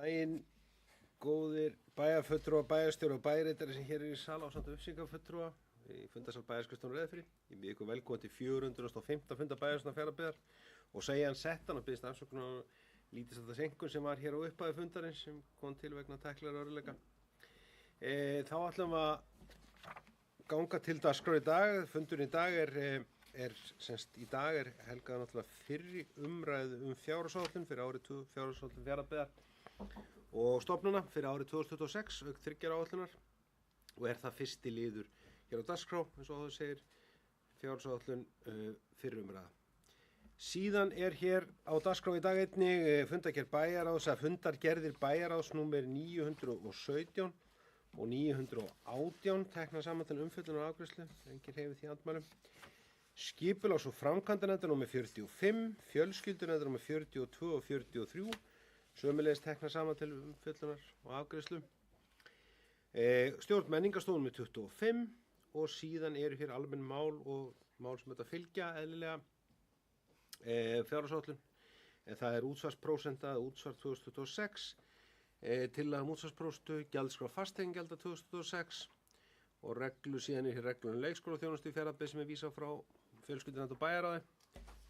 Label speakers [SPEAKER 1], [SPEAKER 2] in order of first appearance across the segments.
[SPEAKER 1] Daginn, góðir bæjarfulltrúar, bæjarstjórar og bæjarritari sem hér í sal ásamt upplýsingafulltrúa í fundarsal bæjarskrifstofunnar Reyðarfirði. Ég býð ykkur velkomin til 415. fundar bæjarskrifstofunnar Fjarðabyggðar og segja hann settan og biðst afsökunar á lítils senkun sem var hér á upphafi fundarins sem kom til vegna tæknilegra örðugleika. Þá ætlum við að ganga til dagskrár í dag. Fundurinn í dag er helgað náttúrulega fyrri umræðu fjárhagsáætlun fyrir árið fjárhagsáætlun Fjarðabyggðar og stofnana fyrir árið 2026 auk 3 áætlunar og það fyrsti liður hér á dagskrá eins og áður segir fjárhagsáætlun fyrri umræða. Síðan hér á dagskrá í dag einnig fundargerð bæjarráðs fundargerðir bæjarráðs númer 917 og 918 tekna saman til umfjöllunar og afgreiðslu, enginn hreyfir því andmælum. Skipulags- og framkvæmdanefndar númer 45, fjölskyldunefndar númer 42 og 43, sömuleiðis tekna saman til umfjöllunar og afgreiðslu. Stjórn menningarstofu númer 25 og síðan hér almenn mál og mál sem þetta fylgja eðlilega fjárhagsáætlun. Það útsvarsprósenta, útsvar 2026, tillaga útsvarsprósentu, gjaldskrá fasteignagjalda 2026 og reglu síðan hér reglur leikskólaþjónustu í Fjarðabyggð sem vísað frá fjölskyldunefnd og bæjarráði.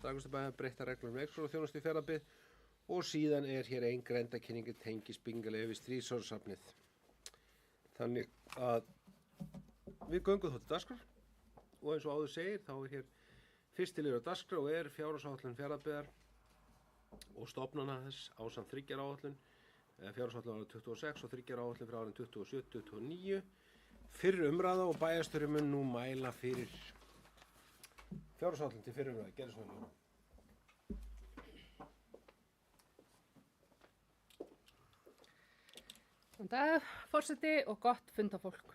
[SPEAKER 1] Dragustabæjar breytta reglur leikskólaþjónustu í Fjarðabyggð og síðan hér ein grenndarkynning tengis byggingarleyfi við Stríðsörnssafnið. Þannig að við göngum þá til dagskrár og eins og áður segir þá hér fyrsti liður á dagskrá og fjárhagsáætlun Fjarðabyggðar og stofnana þess ásamt 3 áætlun, fjárhagsáætlun árið 26 og 3 áætlun fyrir árin 27-29. Fyrri umræða og bæjarstjóri mun nú mæla fyrir fjárhagsáætlun til fyrri umræða. Gerðu svo vel.
[SPEAKER 2] Góðan dag, forseti og gott fundafólk.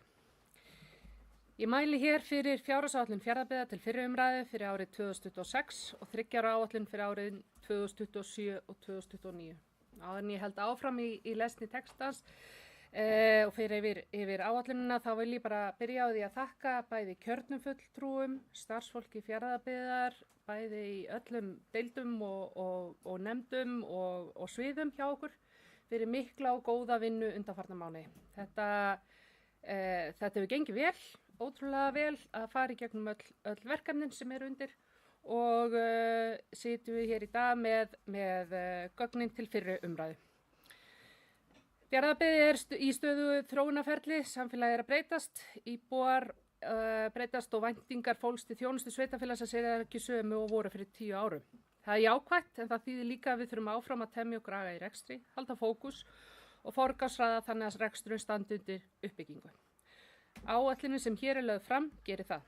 [SPEAKER 2] Ég mæli hér fyrir fjárhagsáætlun Fjarðabyggðar til fyrri umræðu fyrir árið 2026 og 3 áætlun fyrir árið 2027 og 2029. Áður en ég held áfram í lesni textans og fyrir yfir áætlunina þá vil ég bara byrja á því að þakka bæði kjörnum fulltrúum, starfsfólki Fjarðabyggðar, bæði í öllum deildum og nefndum og sviðum hjá okkur fyrir mikla og góða vinnu undanfarna mánuði. Þetta hefur gengið vel, ótrúlega vel að fara í gegnum öll verkefnin sem undir og sitjum við hér í dag með gögnin til fyrri umræðu. Fjarðabyggð í stöðugu þróunarferli, samfélagið að breytast, íbúar breytast og væntingar fólks til þjónustu sveitarfélagsins ekki sömu og voru fyrir 10 árum. Það er jákvætt en það þýðir líka að við þurfum áfram að temja og graga í rekstri, halda fókus og forgangsraða þannig að reksturinn standi undir uppbyggingu. Áætlunin sem hér lögð fram gerir það.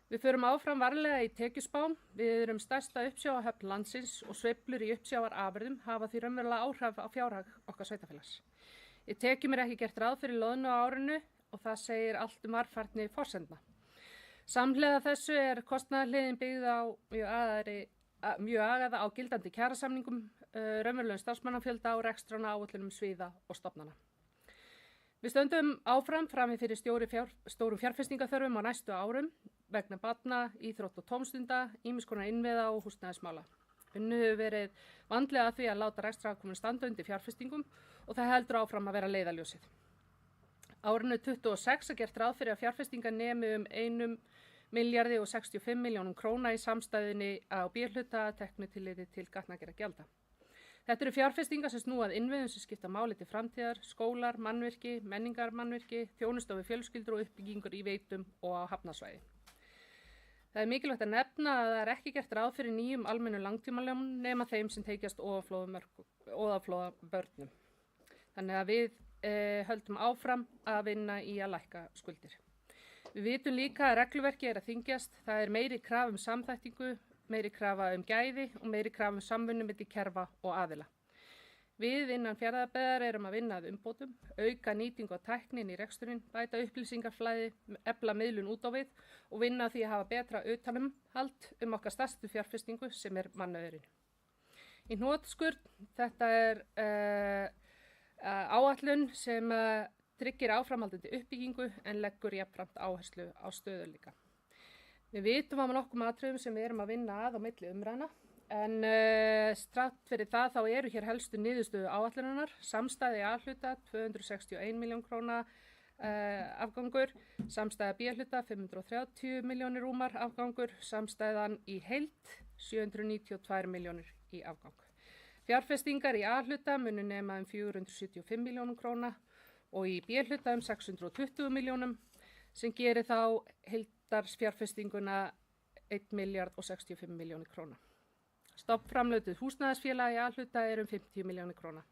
[SPEAKER 2] Við förum áfram varlega í tekjuspám, við erum stærsta uppsjávarhöfn landsins og sveiflur í uppsjávarafurðum hafa því raunverulega áhrif á fjárhag okkar sveitarfélags. Í tekjum ekki gert ráð fyrir loðnu á árinu og það segir allt varfærni forsendna. Samhliða þessu kostnaðarhliðin byggð á mjög agaða á gildandi kjarasamningum, raunverulegum starfsmannafjölda og rekstrana áætlunum sviða og stofnana. Við stöndum áfram frammi fyrir stórum fjárfestingarþörfum á næstu árum vegna barna, íþrótt og tómstunda, ýmiss konar innviða og húsnæðismála. Unnið hefur verið vandlega að því að láta rekstrarafkomu standa undir fjárfestingum og það heldur áfram að vera leiðarljósið. Árinu 2026 gert ráð fyrir að fjárfestingar nemi 1.065 milljónum króna í samstæðunni á B-hluta teknu tilliti til gatnagerðargjalda. Þetta eru fjárfestingar sem snúa að innviðum sem skipta máli til framtíðar, skólar, mannvirki, menningarmannvirki, þjónustu við fjölskyldur og uppbyggingur í veitum og á hafnasvæði. Það er mikilvægt að nefna að það ekki gert ráð fyrir nýjum almennu langtímalánum nema þeim sem tengjast ofanflóðabörnum. Þannig að við höldum áfram að vinna í að lækka skuldir. Við vitum líka að regluverki að þyngjast, það meiri krafa samþættingu, meiri krafa gæði og meiri krafa samvinnu milli kerfa og aðila. Við innan Fjarðabyggðar erum að vinna að umbótum, auka nýtingu á tæknin í reksturinn, bæta upplýsingarflæði, efla miðlun út á við og vinna að því að hafa betra utanumhald okkar stærstu fjárfestingu sem mannauðurinn. Í hnotskurn, þetta áætlun sem tryggir áframhaldandi uppbyggingu en leggur jafnframt áherslu á stöðugleika. Við vitum á nokkrum atriðum sem við erum að vinna að á milli umræðna En strátt fyrir það þá eru hér helstu niðurstöðu áætlunarinnar, samstæði A-hluta 261 miljón króna afgangur, samstæða B-hluta 530 milljónir rúmar afgangur, samstæðan í heild 792 milljónir í afgang. Fjárfestingar í A-hluta munu nema 475 milljónum króna og í B-hluta 620 milljónum sem gerir þá heildarsfjárfestinguna 1 miljard og 65 milljónir króna. Stofnframlög til húsnæðisfélaga í A-hluta 50 milljónir króna.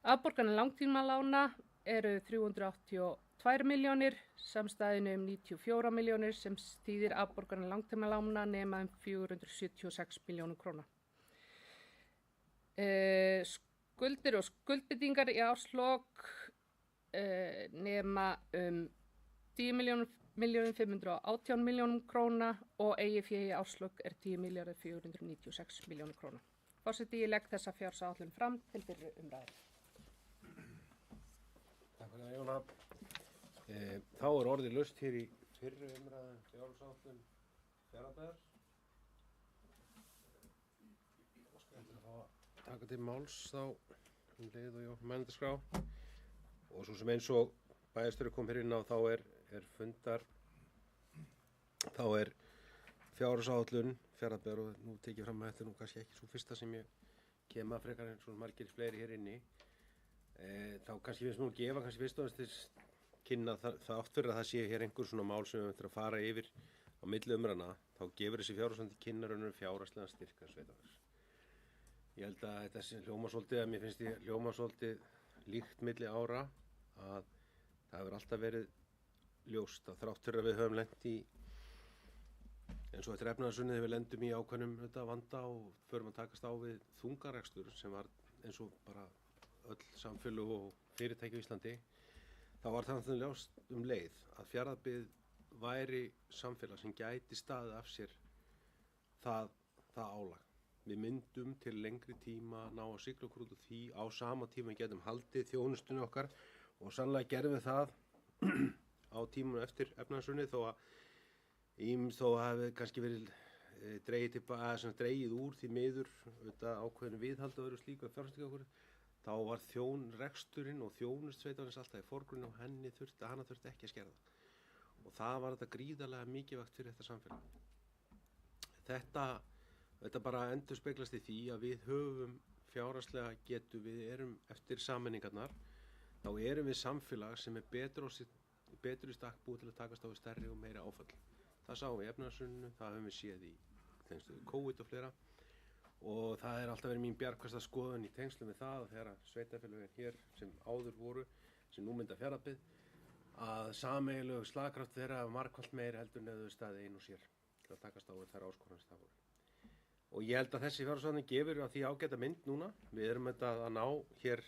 [SPEAKER 2] Afborganir langtímalána eru 382 milljónir, samstæðinu 94 milljónir sem þýðir afborganir langtímalána nema 476 milljónum króna. Skuldir og skuldbindingar í árslok nema 10.518 milljónum króna og eigið fé í árslok 10.496 milljónum króna. Forseti, ég legg þessa fjársáætlun fram til fyrri umræðu.
[SPEAKER 1] Takk fyrir það, Jóna. Þá orðið laust hér í fyrri umræðu fjársáætlun Fjarðabyggðar. Eftir að fá að taka til máls þá leið og Jón mælendaskrá. Og svo sem eins og bæjarstjóri kom hér inn á þá er fjárhagsáætlun Fjarðabyggðar og nú tekið fram að þetta nú kannski ekki svo fyrsta sem ég kem að frekar en svo margir fleiri hér inni. Þá kannski finnst mér að gefa kannski fyrst og næst kynna það oft fyrir að það sé hér einhver svona mál sem við ætlum að fara yfir á milli umræðna, þá gefur þessi fjárhagsáætlun kynna fjárhagslegan styrk sveitarfélags. Ég held að þetta sé mér finnst ég hljóma svolítið líkt milli ára að það hefur alltaf verið ljóst að þrátt fyrir að við höfum lent í eins og eftir efnaðarsunnið þegar við lendum í ákveðnum vanda og förum að takast á við þungarekstur sem var eins og bara öll samfélög og fyrirtæki á Íslandi, þá var það ljóst leið að Fjarðabyggð væri samfélag sem gæti staðið af sér það álag. Við myndum til lengri tíma ná að sigla okkur út úr því á sama tíma við getum haldið þjónustunni okkar og sannlega gerðum við það á tímunum eftir efnaðarsunnið þó að hafi kannski verið dregið úr því miður ákveðinu viðhald og öðru slíku fjárfestingu okkur, þá var reksturinn og þjónust sveitarfélagsins alltaf í forgrunni og hana þurfti ekki að skerða. Og það var þetta gríðarlega mikilvægt fyrir þetta samfélag. Þetta bara endurspeglast í því að við höfum fjárhagslega getu, við erum eftir sameiningarnar, þá erum við samfélag sem er betur í stakk búið til að takast á við stærri og meiri áföll. Það sáum við í efnahagshruninu, það höfum við séð í tengslum við COVID og fleira og það er alltaf verið mín bjargfasta skoðun í tengslum við það að þegar sveitarfélögin hér sem áður voru, sem nú mynda Fjarðabyggð, að sameiginlegu slagkraft þeirra margfalt meiri heldur en þau staðið ein og sér til að takast á við þær áskoranir það voru. Og ég held að þessi fjárhagsáætlun gefur að því ágæta mynd núna. Við erum að ná hér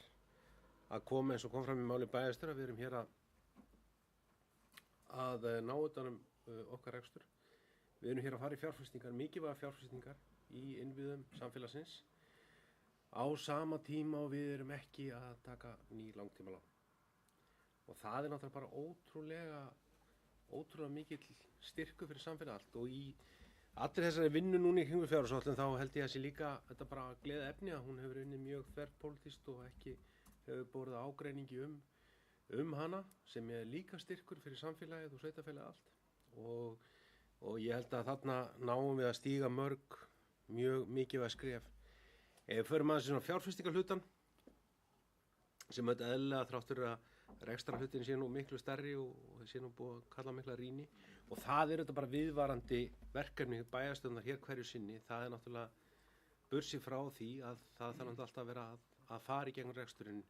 [SPEAKER 1] að koma eins og kom fram í máli bæjarstjóra, við erum hér að ná utanum okkar rekstur. Við erum hér að fara í fjárfestingar, mikilvægar fjárfestingar í innviðum samfélagsins á sama tíma og við erum ekki að taka ný langtímalán. Og það er náttúrulega bara ótrúlega mikill styrkur fyrir samfélag allt og í allir þessari vinnu núna í kringum fjárhagsáætlun þá held ég að sé líka þetta bara gleða efni að hún hefur unnið mjög þverpólitískt og ekki hefur borið ágreiningi um hana sem er líka styrkur fyrir samfélagið og sveitarfélagið allt og ég held að þarna náum við að stíga mörg mjög mikilvæg skref. Ef við förum aðeins svona fjárfestingarhlutann sem þetta eðlilega þrátt fyrir að rekstrarhlutin sé nú miklu stærri og sé nú búið að kalla mikla rýni og það er þetta bara viðvarandi verkefni bæjarstjórnar hér hverju sinni. Það er náttúrulega bursið frá því að það þarf alltaf að vera að fara í gegnum reksturinn,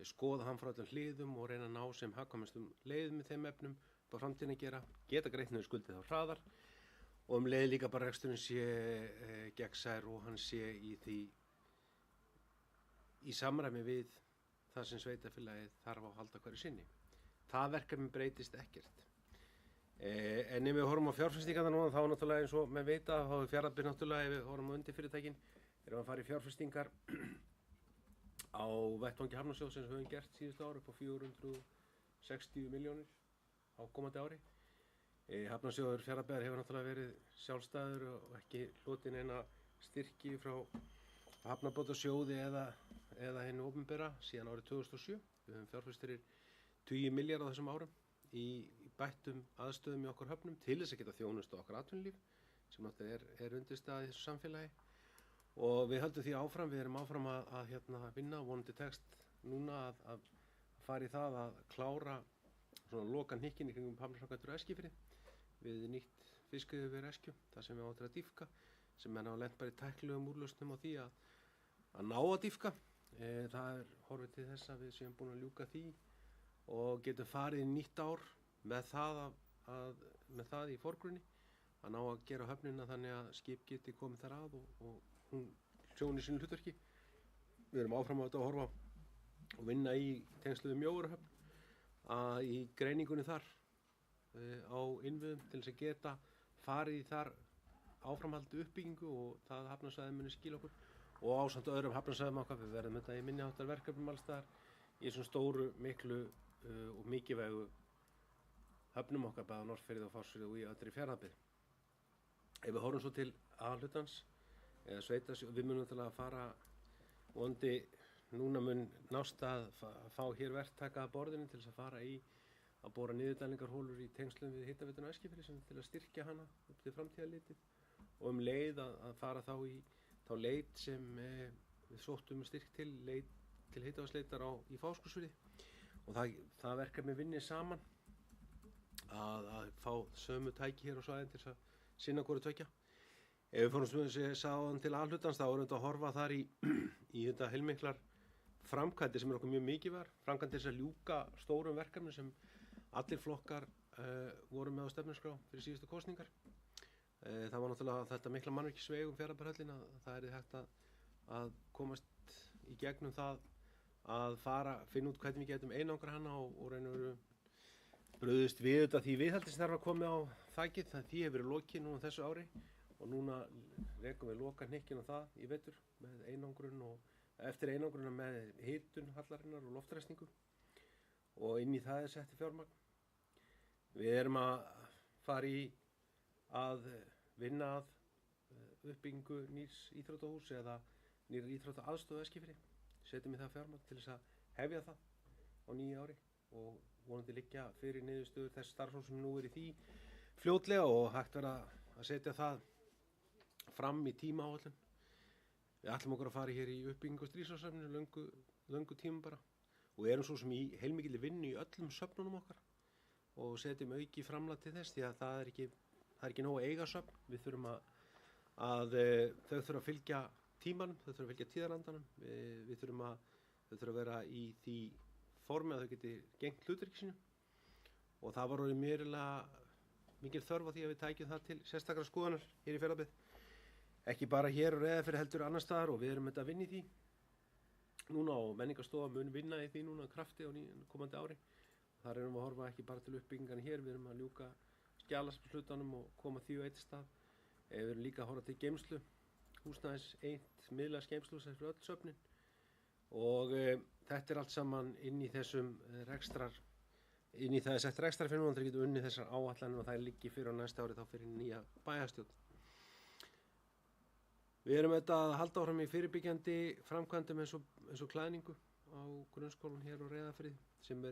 [SPEAKER 1] skoða hann frá öllum hliðum og reyna að ná sem hagkvæmustum leiðum með þeim efnum á framtíðinni geta greitt niður skuldið þá hraðar og leið líka bara reksturinn sé gegnsær og hann sé í samræmi við það sem sveitarfélagið þarf að halda hverju sinni. Það verkefni breytist ekkert. En ef við horfum á fjárfestingarna núna þá náttúrulega eins og menn vita þá er Fjarðabyggð náttúrulega ef við horfum á undirfyrirtækin erum að fara í fjárfestingar á vettvangi Hafnarsjóðs sem við höfum gert síðustu ári upp á 460 milljónir á komandi ári. Hafnarsjóður Fjarðabyggðar hefur náttúrulega verið sjálfstæður og ekki hlotið neina styrki frá hafnabátasjóði eða hinu opinbera síðan árið 2007. Við höfum fjárfest fyrir 20 milljarða á þessum árum í bættum aðstöðum í okkar höfnum til þess að geta þjónustu okkar atvinnulíf sem náttúrulega er undirstaðið í þessu samfélagi. Og við höldum því áfram, við erum áfram að vinna, vonandi tekst núna að fara í það að klára svona loka hnykkinn í kringum Hafnarframkvæmdir á Eskifirði við nýtt fiskiðjuveri Eskju, það sem við áttum að dýpka, sem er lent bara í tæknilegum úrlausnum á því að ná að dýpka. Það er horfið til þess að við séum búin að ljúka því og getum farið í nýtt ár með það í forgrunni að ná að gera höfnina þannig að skip geti komið þar að og hún sjóni sínu hlutverki. Við erum áfram að horfa og vinna í tengslu við Mjóarhöfn í greiningunni þar á innviðum til þess að geta farið í þar áframhaldi uppbyggingu og það hafnarsvæði muni skila okkur og ásamt öðrum hafnarsvæðum okkar. Við verðum þetta í minniháttar verkefnum alls staðar í þessum stóru, miklu og mikilvægu höfnum okkar bæði á Norðfirði og Fásfirði og í allri Fjarðabyggð. Ef við horfum svo til aðalhlutans eða sveitasjóð, við munum til að fara vonandi núna mun nást að fá hér verktaka að borðinu til þess að fara í að bora niðurdælingarhólur í tengslum við hitaveituna á Eskifirði sem til að styrkja hana upp til framtíðarlitið og leið að fara þá í þá leit sem við sóttum styrk til heitavatnsleitar í Fáskrúðsfirði og það verkefni vinni saman að fá sömu tæki hér á svæðin til þess að sinna hvoru tveggja. Ef við fórum sem við sáðum til aðhlutans þá erum við að horfa þar í þetta heilmiklar framkvæmdir sem er okkur mjög mikilvægar, framkvæmdir þess að ljúka stórum verkefnum sem allir flokkar voru með á stefnuskrá fyrir síðustu kosningar. Það var náttúrulega þetta mikla mannvirkisveg Fjarðabyggðarhöllin að það hægt að komast í gegnum það að finna út hvernig við getum einangra hana og reyna að veru brugðist við þetta því viðhaldi sem þarf að koma á þakið, því hefur verið lokið núna þessu ári og núna rekum við loka hnykkinn á það í vetur með einangrun og eftir einangruna með hitun hallarinnar og loftræstingu og inn í það setti fjármagn. Við erum að fara í að vinna að uppbyggingu nýrs íþróttahús eða nýr íþróttaaðstöð á Eskifirði. Setjum í það fjármagn til þess að hefja það á nýju ári og vonandi liggja fyrir niðurstöður þess starfsfólks sem nú er í því fljótlega og hægt vera að setja það fram í tímaáætlun. Við ætlum okkur að fara hér í uppbyggingu á Stríðsárssafninu löngu tíma bara og erum svo sem í heilmikilli vinnu í öllum söfnunum okkar og setjum auki framlag til þess því að það er ekki nóg að eiga söfn. Við þurfum að þau þurfa að fylgja tímanum, þau þurfa að fylgja tíðarandanum, þau þurfa að vera í því formi að þau geti gegnt hlutverki sínu og það var orðið mjög mikil þörf á því að við tækjum það til sérstakrar skoðunar hér í Fjarðabyggð. Ekki bara hér og Reyðarfirði heldur annars staðar og við erum þetta að vinna í því núna og Menningarstofa mun vinna í því núna krafti á komandi ári. Þar erum við að horfa ekki bara til uppbyggingan hér, við erum að ljúka skjalasafnshlutanum og koma því á eitt stað. Við erum líka að horfa til geymslu, húsnæðis, miðlægs geymsluhús fyrir öll söfnin og þetta er allt saman inn í þessum inn í það er sett rekstrarfyrirmæli og það getur unnið þessar áætlanir og það liggi fyrir á næsta ári þá fyrir nýja bæjarstjórn. Við erum að halda áfram í fyrirbyggjandi framkvæmdum eins og klæðningu á grunnskólan hér á Reyðarfirði sem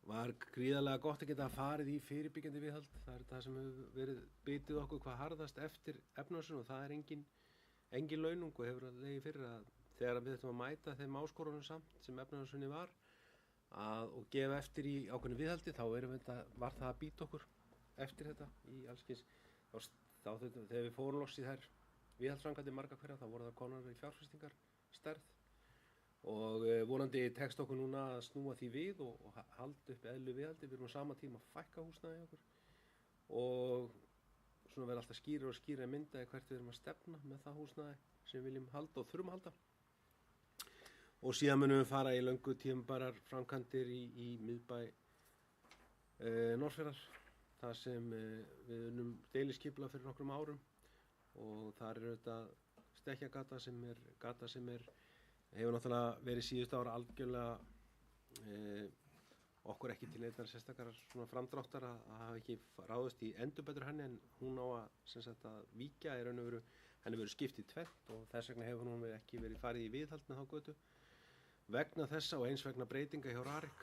[SPEAKER 1] var gríðarlega gott að geta farið í fyrirbyggjandi viðhald. Það er það sem hefur verið bitið okkur hvað harðast eftir efnahagshrunið og það er engin launung og hefur legið fyrir að þegar við ætlum að mæta þeim áskorunum samt sem efnahagshrunið var og gefa eftir í ákveðnu viðhaldi þá var það að býta okkur eftir þetta í allskins þegar við fórum loks í þær viðhaldsframkvæmdir marga hverja þá voru það konar í fjárfestingar stærð og vonandi tekst okkur núna að snúa því við og halda upp eðlu viðhaldi. Við erum á sama tíma að fækka húsnæði okkur og svona verða alltaf skýrari og skýrari myndaði hvert við erum að stefna með það húsnæði sem við viljum halda og þurfum að halda. Og síðan munum við fara í löngu tímabærar framkvæmdir í miðbæ Norðfjarðar þar sem við unnum deiliskipulag fyrir nokkrum árum og þar er þetta stekkjagata sem hefur náttúrulega verið síðustu ára algjörlega okkur ekki til neinar sérstakar svona framdráttar að hafa ekki ráðist í endurbætur henni en hún á að víkja í raun og veru henni verður skipt í tvennt og þess vegna hefur hún ekki verið farið í viðhald með þá götu vegna þessa og eins vegna breytinga hjá Rarik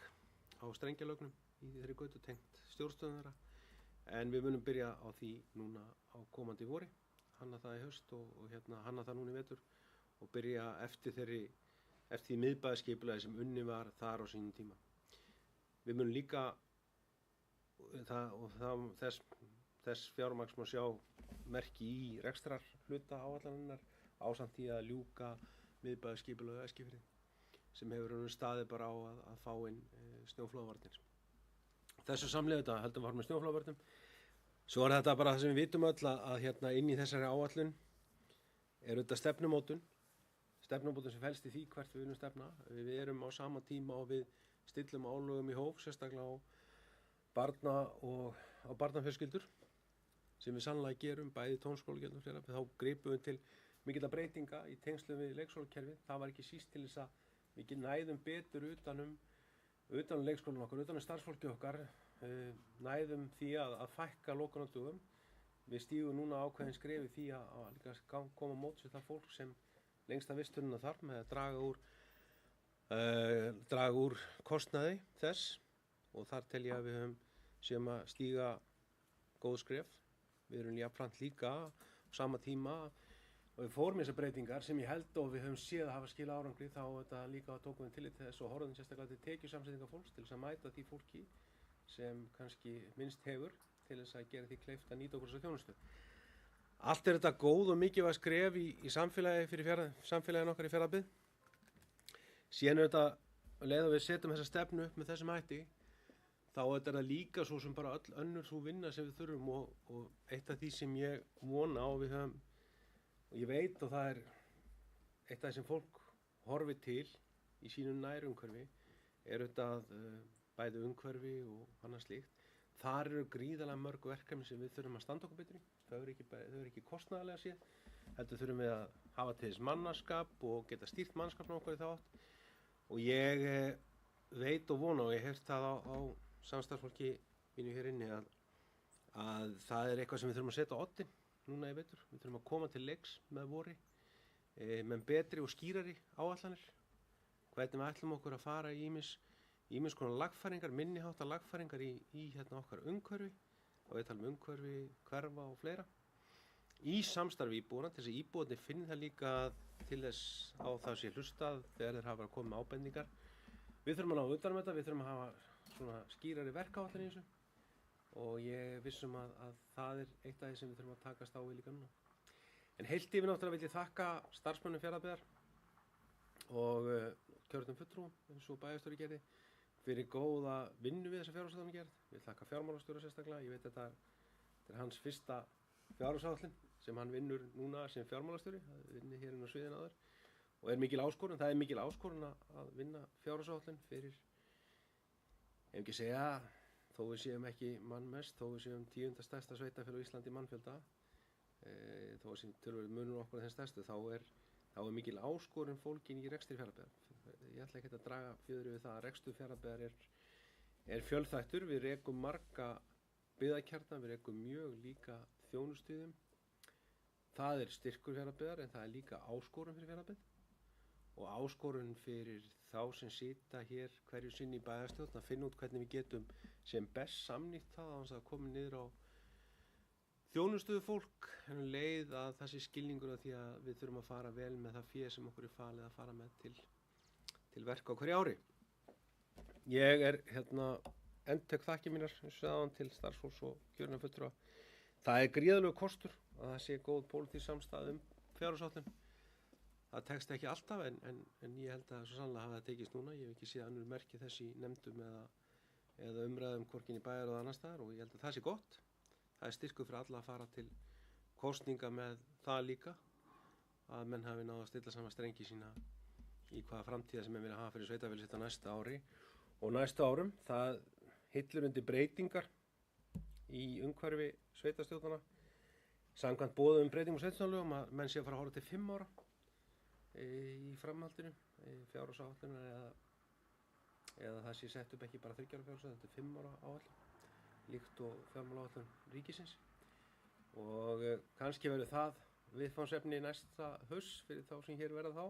[SPEAKER 1] á strengjalögnum í þeirri götu tengt stjórnstöðum þeirra. En við munum byrja á því núna á komandi vori, hanna það í haust og hanna það núna í vetur og byrja eftir því miðbæðaskipulagi sem unni var þar á sínum tíma. Við munum líka, þess fjármagns má sjá merki í rekstrar hluta áætlunarinnar ásamt því að ljúka miðbæðaskipulagi á Eskifirði sem hefur staðið bara á að fá inn snjóflóðavarnir. Þessu samlega þetta heldum við með snjóflóðavörnum. Svo þetta bara það sem við vitum öll að inn í þessari áætlun þetta stefnumótun sem felst í því hvert við viljum stefna. Við erum á sama tíma og við stillum álögum í hóf, sérstaklega á barna og á barnafjölskyldur sem við sannlega gerum, bæði tónskólagjöld og fleira. Þá gripum við til mikilla breytinga í tengslum við leikskólakerfið. Það var ekki síst til þess að við næðum betur utan leikskólan okkar, utan starfsfólki okkar, næðum því að fækka lokunardögum. Við stígum núna ákveðin skref í því að líka koma móts við það fólk sem lengsta vistunina þarf með að draga úr kostnaði þess og þar tel ég að við séum að stíga góð skref. Við erum jafnframt líka á sama tíma og við fórum þessar breytingar sem ég held og við höfum séð að hafa skilað árangri þá þetta líka tókum við tillit til þess og horfðum sérstaklega til tekjusamsetningar fólks til þess að mæta því fólki sem kannski minnst hefur til þess að gera því kleift að nýta okkur þessa þjónustu. Allt þetta góð og mikilvæg skref í samfélagin okkar í Fjarðabyggð. Síðan þetta leið að við setjum þessa stefnu upp með þessum hætti þá þetta líka svo sem bara öll önnur svo vinna sem við þurfum og eitt af því sem ég vona og við höfum og ég veit og það eitt af því sem fólk horfir til í sínu nærumhverfi þetta bæði umhverfi og annað slíkt. Þar eru gríðarlega mörg verkefni sem við þurfum að standa okkur betur í. Þau eru ekki kostnaðarlega séð. Heldur þurfum við að hafa til þess mannskap og geta stýrt mannskapna okkar í þá átt. Og ég veit og vona og ég hef það á samstarfsfólki mínu hér inni að það eitthvað sem við þurfum að setja á oddinn núna í vetur. Við þurfum að koma til leiks með vori með betri og skýrari áætlanir. Hvernig við ætlum okkur að fara í ýmis konar lagfæringar, minniháttar lagfæringar í okkar umhverfi og við talum umhverfi, hverfa og fleira í samstarfi íbúana til þess að íbúarnir finni það líka til þess á það sé hlustað þegar þeir hafa að koma með ábendingar. Við þurfum að ná utan um þetta, við þurfum að hafa svona skýrari verkáætlanir í þessu og ég vissum að það eitt af því sem við þurfum að takast á við líka núna. En heilt yfir náttúrulega vil ég þakka starfsmönnum Fjarðabyggðar og kjörnum fulltrúum eins og bæjarstjóri gerði fyrir góða vinnu við þessa fjárhagsáætlun. Ég vil þakka fjármálastjóra sérstaklega. Ég veit að þetta hans fyrsta fjárhagsáætlun sem hann vinnur núna sem fjármálastjóri. Það vinnur hér inn á sviðinu áður og mikil áskorun. Það mikil áskorun að vinna fjárhagsáætlun fyrir, ef ekki segja, þó við séum ekki mannmest, þó við séum 10. stærsta sveitarfélag á Íslandi í mannfjölda, þó að töluvert munur okkur þeim stærstu, þá er mikil áskorun fólkin í rekstri Fjarðabyggðar. Ég ætla ekki að draga fjöður við það að rekstur Fjarðabyggðar er fjölþættur. Við rekum marga byggðakjarna, við rekum mjög líka þjónustuðum. Það er styrkur Fjarðabyggðar en það er líka áskorun fyrir Fjarðabyggð og áskorun fyrir þá sem sita hér hverju sinni í bæjarstjórn að finna út hvernig við getum sem best samnýtt það á þess að koma niður á þjónustuðu fólk en leið að það sé skilningur af því að við þurfum að fara vel með það fé sem okkur er falið að fara með til verka á hverju ári. Ég endurtek þakkir mínar eins og sagði áðan til starfsfólks og kjörinna fulltrúa. Það er gríðarlegur kostur að það sé góð pólitísk samstaða fjárhagsáætlun. Það tekst ekki alltaf en ég held að svo sannlega hafa það tekist núna. Ég hef ekki séð önnur merki þess í nefndum eða umræðum hvorki í bæjar og annars staðar og ég held að það sé gott. Það er styrkur fyrir alla að fara til kosninga með það líka að menn hafi náð að stilla saman strengi sína í hvaða framtíða sem menn vilja hafa fyrir sveitarfélagið sitt á næsta ári og næstu árum. Það hillur undir breytingar í umhverfi sveitarstjórnanna samkvæmt boðuðum breytingum á sveitarstjórnarlögum að menn sé að fara að horfa til 5 ára í framhaldinu fjárhagsáætlunar eða það sé sett upp ekki bara 3 ára fjárhagsáætlun, þetta er 5 ára áætlun líkt og fjármálaáætlun ríkisins og kannski verður það viðfangsefni næsta haust fyrir þá sem hér verða þá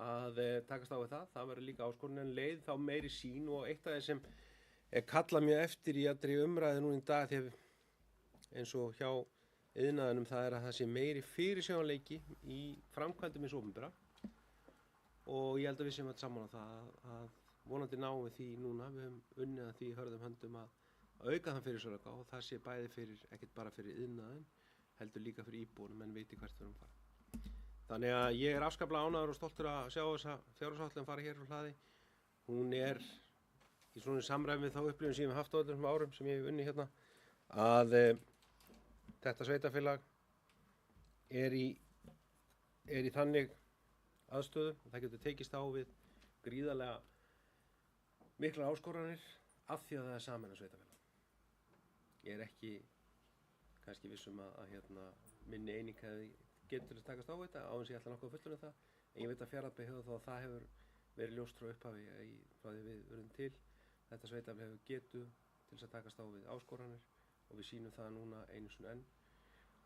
[SPEAKER 1] að takast á við það. Það verður líka áskorun en leið þá meiri sýn og eitt af þeir sem kalla mjög eftir í allri umræðu nú í dag því eins og hjá iðnaðinum það að það sé meiri fyrirsjáanleiki í framkvæmdum hins opinbera og ég held að við séum öll saman á það að vonandi náum við því núna, við höfum unnið að því hörðum höndum að auka þann fyrirsjáanleika og það sé bæði fyrir, ekkert bara fyrir iðnaðin, heldur líka fyrir íbúunum en viti hvert við erum að fara. Þannig að ég afskaplega ánægður og stoltur að sjá þessa fjárhagsáætlun fara hér frá hlaði. Hún í svona samræmi við þá upplifun sem ég hef haft á öllum árum sem ég hef unnið hérna að þetta sveitarfélag í þannig aðstöðu og það getur tekist á við gríðarlega miklar áskoranir af því að það sameina sveitarfélag. Ég ekki kannski vissum að minni eining hefði getur að takast á þetta á þess að ég ætla nokkuð að fullurinn það en ég veit að Fjarðabyggð hefur þá að það hefur verið ljóst frá upphafi frá því við verðum til þetta sveitarfélag hefur getu til þess að takast á við áskoranir og við sýnum það núna einu sinni enn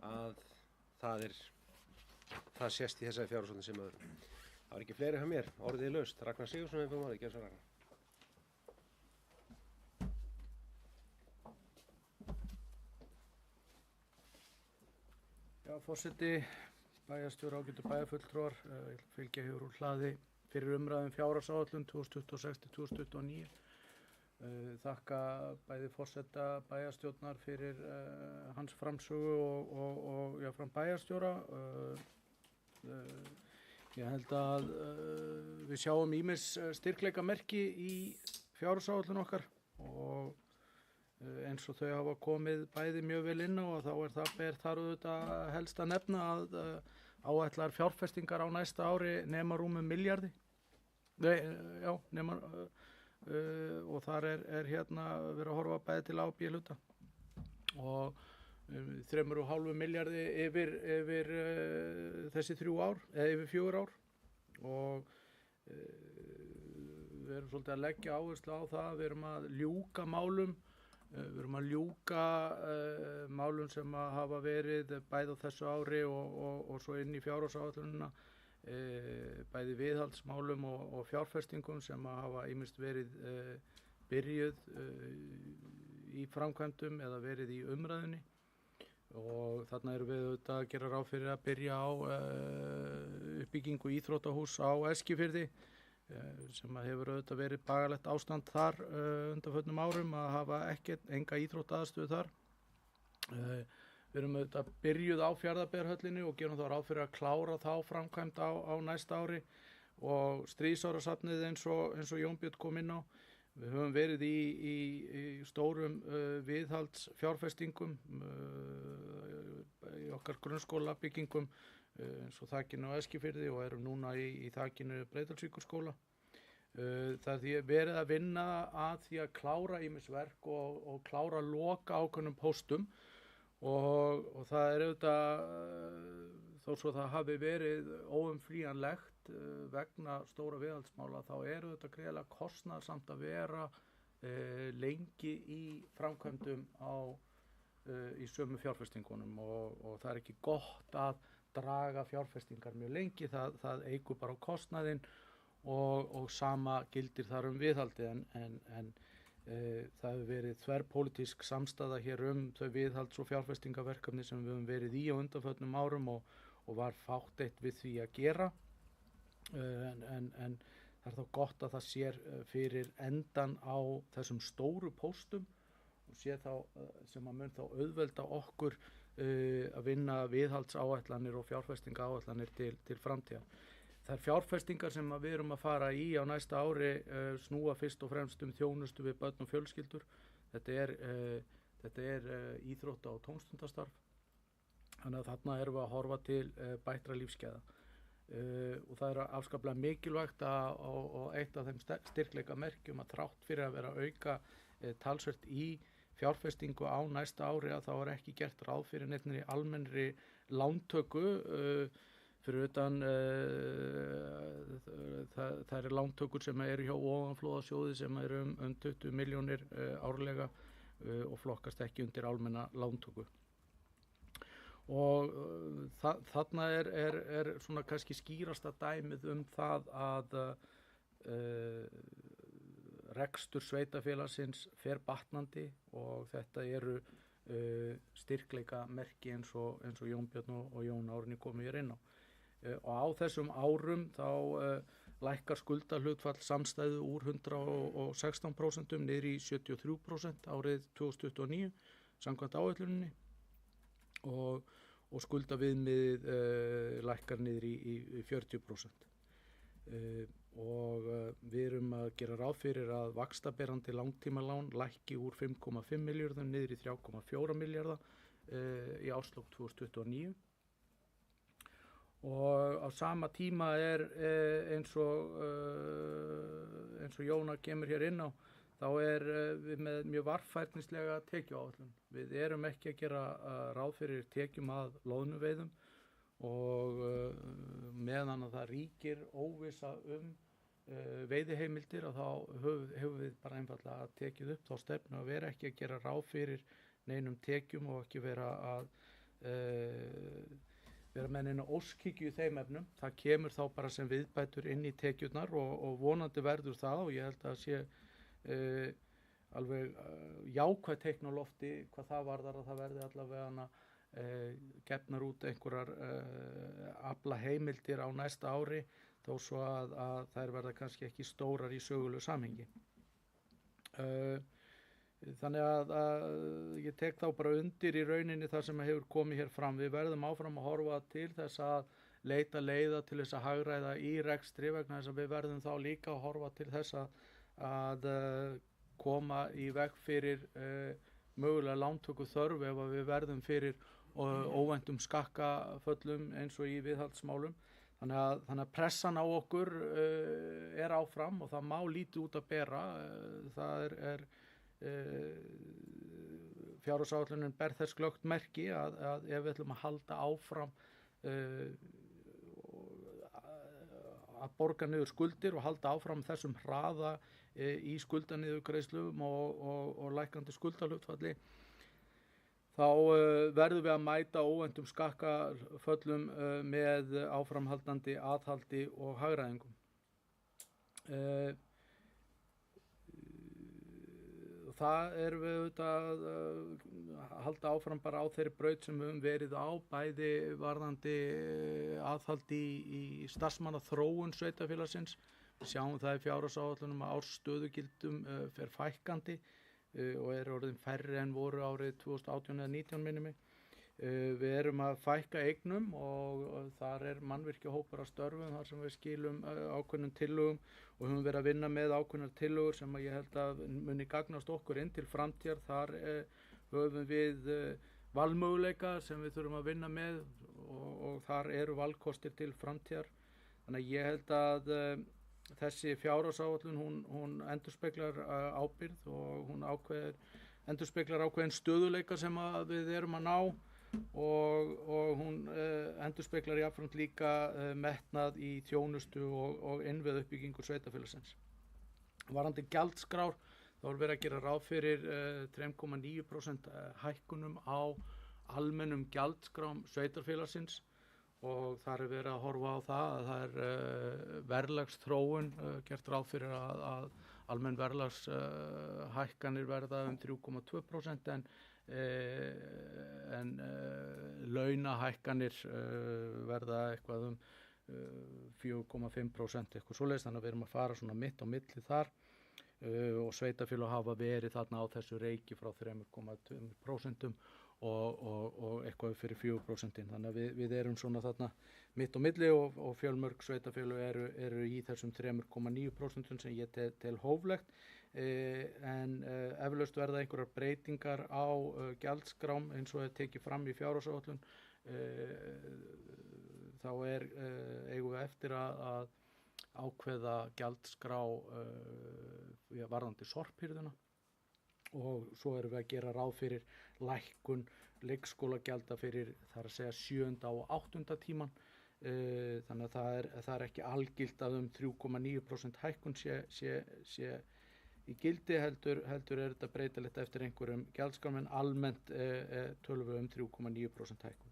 [SPEAKER 1] að það sést í þessari fjárhagsáætlun sem öðrum. Það var ekki fleiri hjá mér, orðið er laust. Ragnar Sigurðsson hefur orðið, gjörðu svo Ragnar.
[SPEAKER 3] Já, forseti, bæjarstjóri, ágætu bæjarfulltrúar, fylgja hér úr hlaði fyrir umræðum fjárhagsáætlun 2026-2029. Þakka bæði forseta bæjarstjórnar fyrir hans framsögu og jafnframt bæjarstjóra. Ég held að við sjáum ýmis styrkleikamerki í fjárhagsáætlun okkar og eins og þau hafa komið bæði mjög vel inn á og þá ber þar auðvitað helst að nefna að áætlaðar fjárfestingar á næsta ári nema rúmum milljarði. Og þar er verið að horfa bæði til A og B hluta og 3,5 milljarði yfir þessi 3 ár eða yfir 4 ár og við erum svolítið að leggja áherslu á það, við erum að ljúka málum. Við erum að ljúka málum sem hafa verið bæði á þessu ári og svo inn í fjárhagsáætlunina, bæði viðhaldsmálum og fjárfestingum sem hafa ýmist verið byrjuð í framkvæmdum eða verið í umræðunni og þarna erum við auðvitað að gera ráð fyrir að byrja á uppbyggingu íþróttahús á Eskifirði sem hefur auðvitað verið bagalegt ástand þar undanförnum árum að hafa enga íþróttaaðstöðu þar. Við erum auðvitað byrjuð á Fjarðabyggðarhöllinni og gerum þá ráð fyrir að klára þá framkvæmd á næsta ári og stríðsárasafnið eins og Jón Björn kom inn á. Við höfum verið í stórum viðhaldsfjárfestingum í okkar grunnskólabyggingum eins og þakinu á Eskifirði og erum núna í þakinu Breiðdalsvíkurskóla. Það er því verið að vinna að því að klára ýmis verk og klára loka ákveðnum póstum og það er auðvitað þó svo það hafi verið óumflýjanlegt vegna stóra viðhaldsmála þá er auðvitað greiðlega kostnaðarsamt að vera lengi í framkvæmdum í sömu fjárfestingunum og það er ekki gott að draga fjárfestingar mjög lengi, það eykur bara á kostnaðinn og sama gildir þar viðhaldið en það hefur verið þverpólitísk samstaða hér þau viðhalds- og fjárfestingaverkefni sem við höfum verið í á undanförnum árum og var fátt eitt við því að gera en það er þá gott að það sér fyrir endan á þessum stóru póstum og sé þá sem að mun þá auðvelda okkur að vinna viðhaldsáætlanir og fjárfestingaáætlanir til framtíðar. Þær fjárfestingar sem við erum að fara í á næsta ári snúa fyrst og fremst þjónustu við börn og fjölskyldur. Þetta er íþrótta- og tómstundastarf. Þannig að þarna erum við að horfa til bættra lífsgæða. Og það er afskaplega mikilvægt og eitt af þeim styrkleika merkjum að þrátt fyrir að vera að auka talsvert í fjárfestingu á næsta ári að þá er ekki gert ráð fyrir neittri almennri lántöku fyrir utan það eru lántökur sem eru hjá ofanflóðasjóði sem eru 20 milljónir árlega og flokkast ekki undir almenna lántöku. og þarna er svona kannski skýrasta dæmið það að rekstur sveitafélagsins fer batnandi og þetta eru styrkleika merki eins og Jón Björn og Jón Árni komu hér inn á. Og á þessum árum þá lækkar skuldahlutfall samstæðu úr 116% niður í 73% árið 2029 samkvæmt áætluninni og skuldaviðmiðið lækkar niður í 40%. Og við erum að gera ráð fyrir að vaxtaberandi langtímalán lækki úr 5,5 milljörðum niður í 3,4 milljarða í árslok 2029. Og á sama tíma eins og Jóna kemur hér inn á, þá við með mjög varfærnislega tekjuáætlun. Við erum ekki að gera ráð fyrir tekjum að loðnuveiðum og meðan að það ríkir óvissa veiðiheimildir og þá höfum við bara einfaldlega tekið upp þá stefnu að vera ekki að gera ráð fyrir neinum tekjum og ekki vera að vera með neina óskhyggju í þeim efnum. Það kemur þá bara sem viðbætur inn í tekjurnar og vonandi verður það og ég held að sé alveg jákvæð teikn á lofti hvað það varðar að það verði allavega gefnar út einhverjar aflaheimildir á næsta ári þó svo að þær verða kannski ekki stórar í sögulegu samhengi. Þannig að ég tek þá bara undir í rauninni það sem hefur komið hér fram. Við verðum áfram að horfa til þess að leita leiða til þess að hagræða í rekstri vegna þess að við verðum þá líka að horfa til þess að koma í veg fyrir mögulega lántöku þörf ef við verðum fyrir óvæntum skakkaföllum eins og í viðhaldsmálum. Þannig að pressan á okkur áfram og það má lítið út að bera. Það fjárhagsáætlunin ber þess glöggt merki að ef við ætlum að halda áfram að borga niður skuldir og halda áfram þessum hraða í skuldaniðurgreiðslum og lækkandi skuldahlutfalli þá verðum við að mæta óvæntum skakkaföllum með áframhaldandi aðhaldi og hagræðingum. Það erum við auðvitað að halda áfram bara á þeirri braut sem við höfum verið á, bæði varðandi aðhaldi í starfsmannaþróun sveitafélagsins. Við sjáum það í fjárhagsáætlunum að ársstöðugildum fer fækkandi og orðin færri en voru árið 2018 eða 19 minnir mig. Við erum að fækka eignum og þar mannvirkjahópur að störfum þar sem við skilum ákveðnum tillögum og höfum verið að vinna með ákveðnar tillögur sem ég held að muni gagnast okkur inn til framtíðar. Þar höfum við valmöguleika sem við þurfum að vinna með og þar eru valkostir til framtíðar. Þannig að ég held að þessi fjárhagsáætlun hún endurspeglar ábyrgð og hún endurspeglar ákveðin stöðuleika sem við erum að ná og hún endurspeglar jafnframt líka metnað í þjónustu og innviðauppbyggingu sveitafélagsins. Varðandi gjaldskrár þá verið að gera ráð fyrir 3,9% hækkunum á almennum gjaldskrám sveitafélagsins og þar verið að horfa á það verðlagsþróun gert ráð fyrir að almenn verðlagshækkanir verða 3,2% en launahækkanir verða eitthvað 4,5% eitthvað svoleiðis, þannig að við erum að fara svona mitt á milli þar og sveitafélög hafa verið þarna á þessu reiki frá 3,2% og eitthvað fyrir 4%. Þannig að við erum svona þarna mitt á milli og fjölmörg sveitafélög eru í þessum 3,9% sem ég tel hóflegt. En eflaust verða einhverjar breytingar á gjaldskrám eins og tekið fram í fjárhagsáætlun. Þá eigum við eftir að ákveða gjaldskrá varðandi sorphirðuna og svo erum við að gera ráð fyrir lækkun leikskólagjalda fyrir þar að segja 7. og 8. tíman. Þannig að það er ekki algilt að 3,9% hækkun sé í gildi heldur þetta breytilegt eftir einhverjum gjaldskrám en almennt tölum við 3,9% hækkun.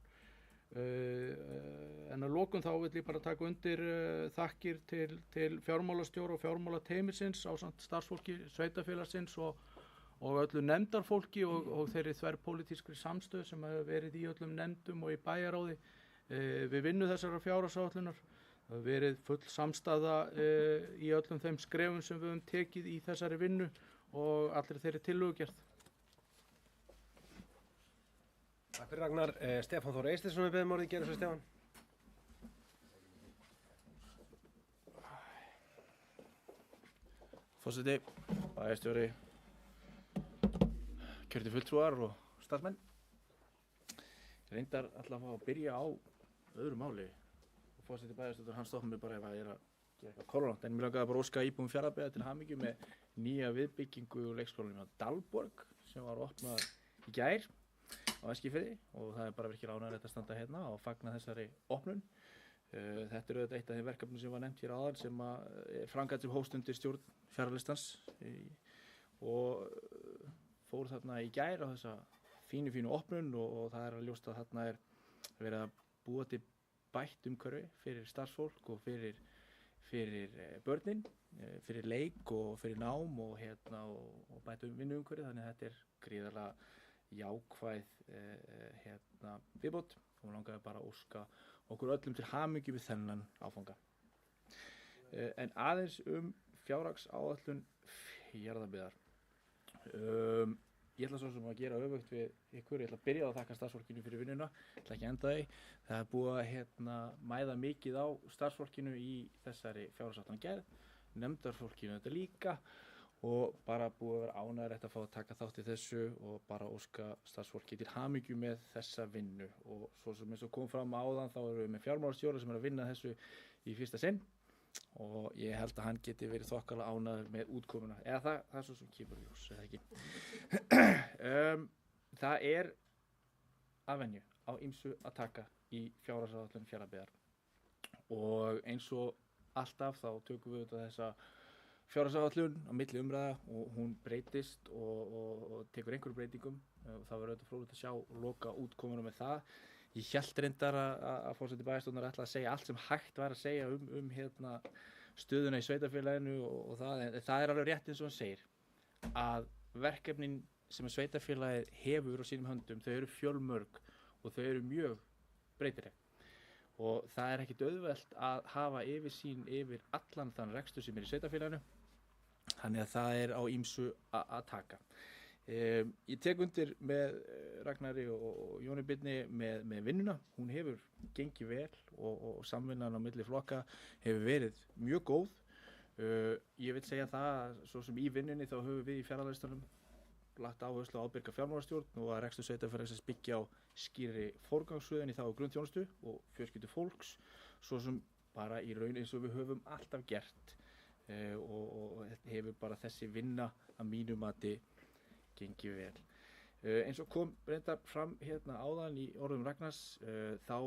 [SPEAKER 3] En að lokum þá vil ég bara taka undir þakkir til fjármálastjóra og fjármálateymisins ásamt starfsfólki sveitafélagsins og öllu nefndarfólki og þeirri þverpólitískri samstöð sem hefur verið í öllum nefndum og í bæjaráði við vinnu þessara fjárhagsáætlunar. Það hefur verið full samstaða í öllum þeim skrefum sem við höfum tekið í þessari vinnu og allir þeirri tillögugerð.
[SPEAKER 1] Takk fyrir Ragnar. Stefán Þór Eysteinsson við beðum orðið, gerðu svo Stefán.
[SPEAKER 4] Forseti, bæjarstjóri, kjörti fulltrúar og starfsmenn. Ég reyndar alltaf að byrja á öðru máli og forseti bæjarstjóri hann stoppar mig bara ef að ég að gera eitthvað kólunátt. En mér langaði bara að óska íbúum Fjarðabyggðar til hamingju með nýja viðbyggingu leikskólanum á Dalborg sem var opnað í gær á Eskifirði og það bara virkilega ánægjulegt að standa hérna og fagna þessari opnun. Þetta auðvitað eitt af þeim verkefnum sem var nefnt hér áðan sem er framkvæmt sem hófst undir stjórn Fjarðalistans og fór þarna í gær á þessa fínu opnun og það að ljóst að þarna verið að búa til bætt umhverfi fyrir starfsfólk og fyrir börnin, fyrir leik og fyrir nám og bætt vinnuumhverfi, þannig að þetta gríðarlega jákvæð viðbót og langaði bara að óska okkur öllum til hamingju við þennan áfanga. En aðeins fjárhagsáætlun Fjarðabyggðar. Ég ætla svo sem að gera öfugt við ykkur, ég ætla að byrja á að þakka starfsfólkinu fyrir vinnuna, ég ætla ekki að enda því. Það er búið að mæða mikið á starfsfólkinu í þessari fjárhagsáætlunargerð, nefndarfólkinu þetta líka og bara búið að vera ánægjulegt að fá að taka þátt í þessu og bara óska starfsfólki til hamingju með þessa vinnu og svo sem eins og kom fram áðan þá erum við með fjármálastjóra sem að vinna þessu í fyrsta sinn og ég held að hann geti verið þokkalega ánægður með útkomuna eða það er svo sem kemur í ljós eða ekki. Það að venju á ýmsu að taka í fjárhagsáætlun Fjarðabyggðar og eins og alltaf þá tökum við þessa fjárhagsáætlun á milli umræða og hún breytist og tekur einhverjum breytingum og það var auðvitað fróðlegt að sjá loka útkomuna með það. Ég hélt reyndar að forseti bæjarstjórnar ætla að segja allt sem hægt var að segja stöðuna í sveitarfélaginu og það, en það alveg rétt eins og hann segir að verkefnin sem sveitarfélagið hefur á sínum höndum, þau eru fjölmörg og þau eru mjög breytileg. Og það ekkert auðvelt að hafa yfirsýn yfir allan þann rekstur sem í sveitarfélaginu, þannig að það á ýmsu að taka. Ég tek undir með Ragnari og Jóni Birni með vinnuna, hún hefur gengið vel og samvinnan á milli flokka hefur verið mjög góð. Ég vil segja það, svo sem í vinnunni þá höfum við í Fjarðalistanum lagt áherslu á ábyrga fjármálastjórn og að rekstur sveitarfélagsins byggja á skýrri forgangsröðun í þágu grunnþjónustu og fjölskyldu fólks, svo sem bara í raun eins og við höfum alltaf gert og hefur bara þessi vinna að mínu mati gengið vel. Eins og kom reyndar fram áðan í orðum Ragnars, þá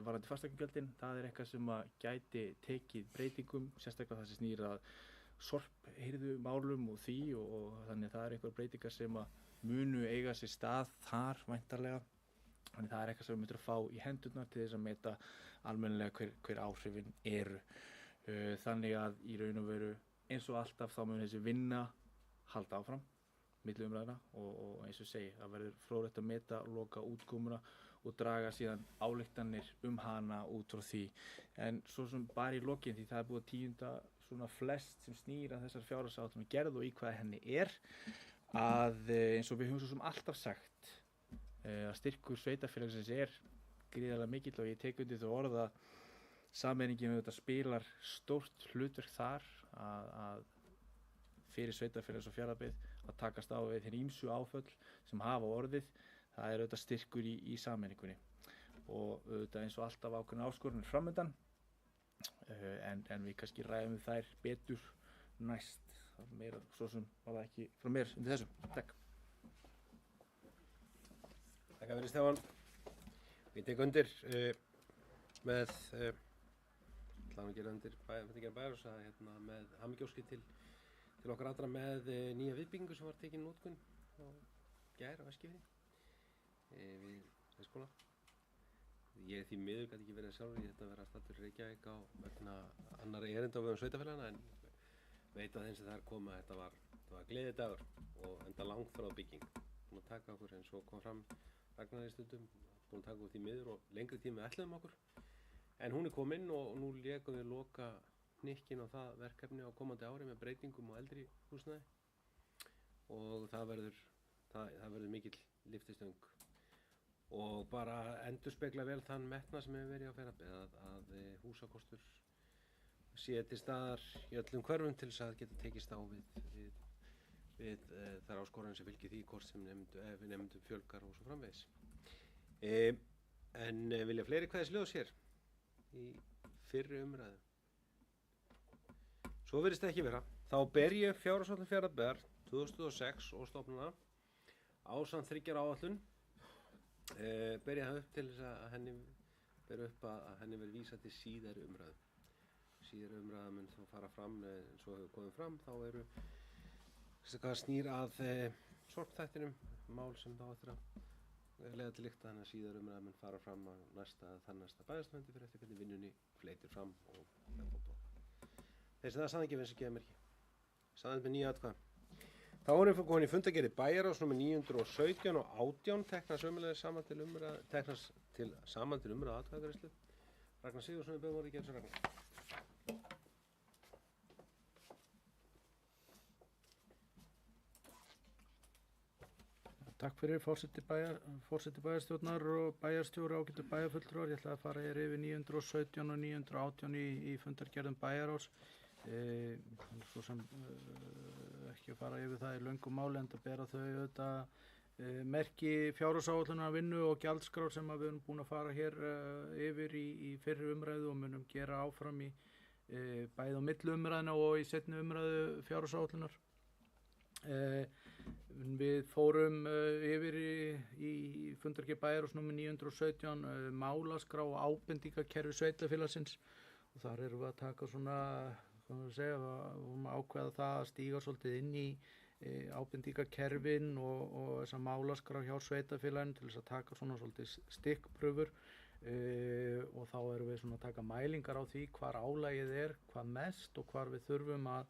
[SPEAKER 4] varðandi fasteignagjöldin, það eitthvað sem að gæti tekið breytingum, sérstaklega það sem snýr að sorphirðu málum og því og þannig að það einhver breytingar sem að munu eiga sér stað þar væntanlega. Þannig það eitthvað sem við myndir að fá í hendurnar til þess að meta almennilega hver áhrifin eru. Þannig að í raun og veru eins og alltaf þá mun þessi vinna halda áfram milli umræðina og eins og segi, það verður fróðlegt að meta og loka útkomuna og draga síðan ályktanir hana út frá því. En svo sem bara í lokin, því það búið að tíunda svona flest sem snýr að þessar fjárhagsáætlun gerð og í hvað henni að eins og við höfum svo sem alltaf sagt að styrkur sveitarfélagsins gríðarlega mikill og ég tek undir þau orð að sameiningin auðvitað spilar stórt hlutverk þar að fyrir sveitarfélags og Fjarðabyggð að takast á við þeir ýmsu áföll sem hafa orðið, það auðvitað styrkur í sameiningunni og auðvitað eins og alltaf ákveðnar áskoranir framundan en við kannski ræðum við þær betur næst. Meira svo sem var það ekki frá mér undir þessu. Takk.
[SPEAKER 1] Takk fyrir Stefán. Ég tek undir með ætlaðum að gera undir bæjarhús með hamingjóski til okkar allra með nýja viðbyggingu sem var tekin í notkun á gær á Eskifirði við skóla ég því miður gæti ekki verið sjálfur, ég þetta að vera staddur í Reykjavík á vegna annar erinda á vegum sveitafélagana, en veit að þeim sem þar koma þetta var gleðidagur og enda langþráð bygging. Búin að taka okkur eins og kom fram Ragnar í stundum, búin að taka okkur því miður og lengri tími ætluðum okkur. En hún er komin og nú lékum við loka hnykkinn á það verkefni á komandi ári með breytingum og eldri húsnæði og það verður mikill lyftistöng og bara endurspegla vel þann metnað sem hefur verið á Fjarðabyggð að húsakostur sé til staðar í öllum hverfum til þess að geta tekist á við þær áskoranir sem fylgir því hvort sem nemendum fjölgar og svo framvegis. En vilja fleiri kveðis ljós hér í fyrri umræðu? Svo virðist ekki vera. Þá ber ég fjárhagsáætlun Fjarðabyggðar 2006 og stofnana ásamt 3 ára áætlun ber ég það upp til þess að henni verði vísað til síðari umræðu. Síðari umræða mun þá fara fram eins og hefur komið fram, þá eru hvað snýr að sorpþættinum, mál sem þá eftir að leiða til lykta, þannig að síðari umræða mun fara fram á næsta bæjarstjórnarfundi fyrir eftir hvernig vinnunni fleitir fram og þeir sem það saðingjöfin sem geða merki. Saðing með 9 atkvæða. Þá erum við komin í fundargerði bæjarráðs nr. 917 og 18 teknast saman til umræðu atkvæðagreiðslu. Ragnar Sigurðsson við böðum orðið getur svo Ragnar.
[SPEAKER 3] Takk fyrir forseti bæjarstjórnar og bæjarstjóri ágætu bæjarfulltrúar. Ég ætla að fara hér yfir 917 og 918 í fundargerðum bæjarráðs. Svo sem ekki að fara yfir það í löngu máli, enda bera þau auðvitað merki fjárhagsáætlunar vinnu og gjaldskrár sem við erum búin að fara hér yfir í fyrri umræðu og munum gera áfram í bæði á milli umræðina og í seinni umræðu fjárhagsáætlunar. Við fórum yfir í fundargerð bæjarráðs nr. 917 málaskrá og ábendingakerfi sveitarfélagsins og þar erum við að taka svona, ákveða það að stíga svolítið inn í ábendingakerfin og þessa málaskrá hjá sveitarfélaginu til þess að taka svona svolítið stikkprufur og þá erum við svona að taka mælingar á því hvar álagið er, hvað mest og hvar við þurfum að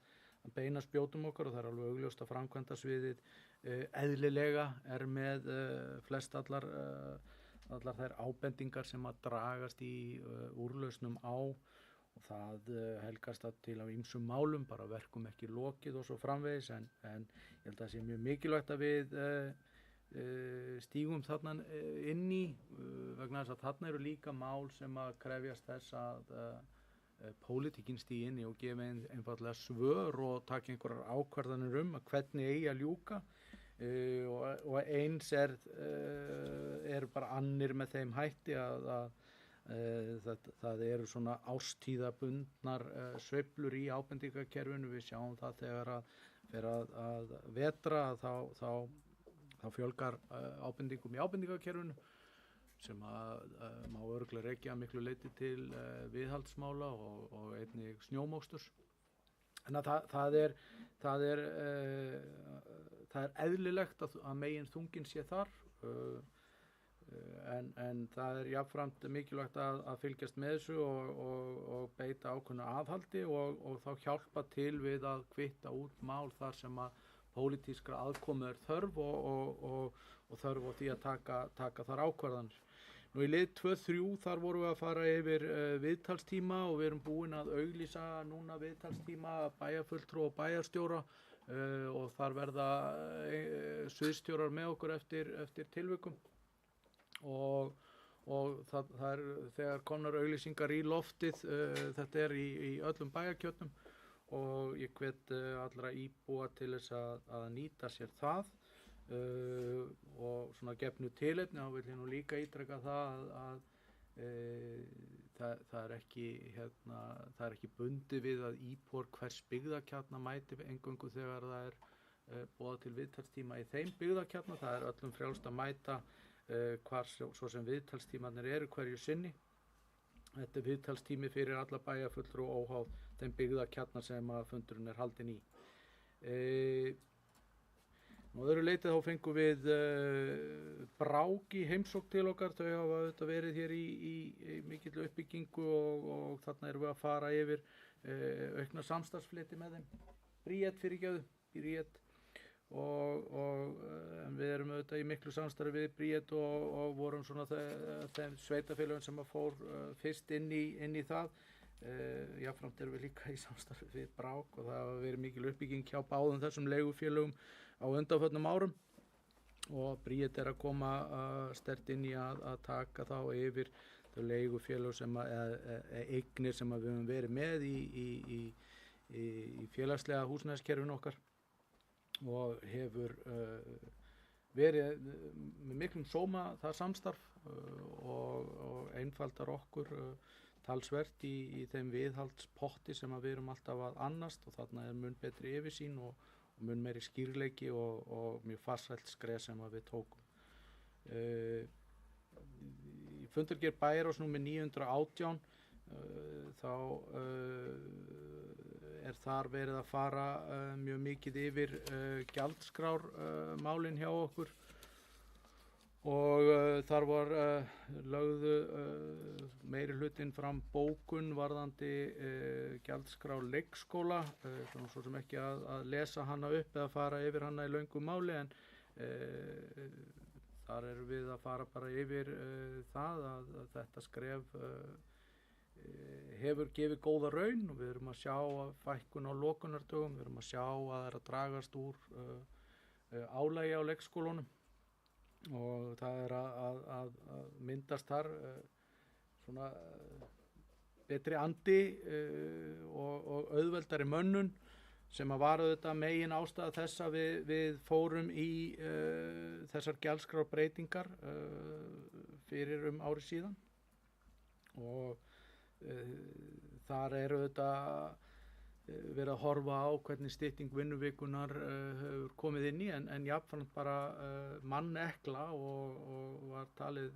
[SPEAKER 3] beina spjótum okkar og það er alveg augljóst að framkvæmdasviðið eðlilega er með flest allar þær ábendingar sem að dragast í úrlausnum á og það helgast til af ýmsum málum, bara verkum ekki lokið og svo framvegis en ég held að það sé mjög mikilvægt að við stígum þarna inn í vegna þess að þarna eru líka mál sem að krefjast þess að pólitíkin stígi inn í og gefa einfaldlega svör og taka einhverjar ákvarðanir að hvernig eigi að ljúka og eins er bara annir með þeim hætti að það eru svona árstíðabundnar sveiflur í ábendingakerfinu. Við sjáum það þegar að fer að vetra þá fjölgar ábendingum í ábendingakerfinu sem má örugglega rekja miklu leyti til viðhaldsmála og einnig snjómoksturs. En það er eðlilegt að megin þungin sé þar en það er jafnframt mikilvægt að fylgjast með þessu og beita ákveðnu aðhaldi og þá hjálpa til við að kvitta út mál þar sem að pólitískra aðkomu er þörf og þörf á því að taka þar ákvarðanir. Nú í lið 2-3 þar vorum við að fara yfir viðtalstíma og við erum búin að auglýsa núna viðtalstíma bæjarfulltrúa og bæjarstjóra og þar verða sviðsstjórar með okkur eftir tilvikum og það er þegar komnar auglýsingar í loftið, þetta er í öllum bæjarkjörnum og ég hvet allra íbúa til þess að nýta sér það og svona gefnu tilefni þá vil ég nú líka ítreka það að það er ekki bundið við að íbúar hvers byggðakjarna mæti eingöngu þegar það er boðað til viðtalstíma í þeim byggðakjarna, það er öllum frjálst að mæta hvar svo sem viðtalstímanir eru hverju sinni. Þetta er viðtalstími fyrir alla bæjarfulltrúa og óháð þeim byggðakjarna sem að fundurinn er haldinn í. Nú öðru leyti þá fengum við Brák í heimsókn til okkar, þau hafa auðvitað verið hér í mikill uppbyggingu og þarna erum við að fara yfir aukna samstarfsfleti með þeim. Bríet og við erum auðvitað í miklu samstarfi við Bríet og vorum svona þeim sveitafélögum sem að fór fyrst inn í það. Jafnframt erum við líka í samstarfi við Brák og það hafa verið mikil uppbygging hjá báðum þessum leigufélögum á undanförnum árum og Bríet að koma sterkt inn í að taka þá yfir þau leigufélög sem eignir sem við höfum verið með í félagslega húsnæðiskerfinu okkar og hefur verið með miklum sóma það samstarf og einfaldar okkur talsvert í þeim viðhaldspotti sem við erum alltaf að annast og þarna mun betri yfirsýn og mun meiri skýrleiki og mjög farsælt skref sem við tókum. Í fundargerð Bæjarás númer 918 þá þar verið að fara mjög mikið yfir gjaldskrármálin hjá okkur og þar var lögðu meiri hlutinn fram bókun varðandi gjaldskrár leikskóla, svo sem ekki að lesa hana upp eða fara yfir hana í löngu máli en þar erum við að fara bara yfir það að þetta skref hefur gefið góða raun og við erum að sjá fækkun á lokunardögum, við erum að sjá að það að dragast úr álagi á leikskólunum og það að myndast þar svona betri andi og auðveldari mönnun sem að var auðvitað megin ástæða þess að við fórum í þessar gjaldskrárbreytingar fyrir ári síðan og þar auðvitað verið að horfa á hvernig stytting vinnuvikunar hefur komið inn í en jafnframt bara mannekla og var talið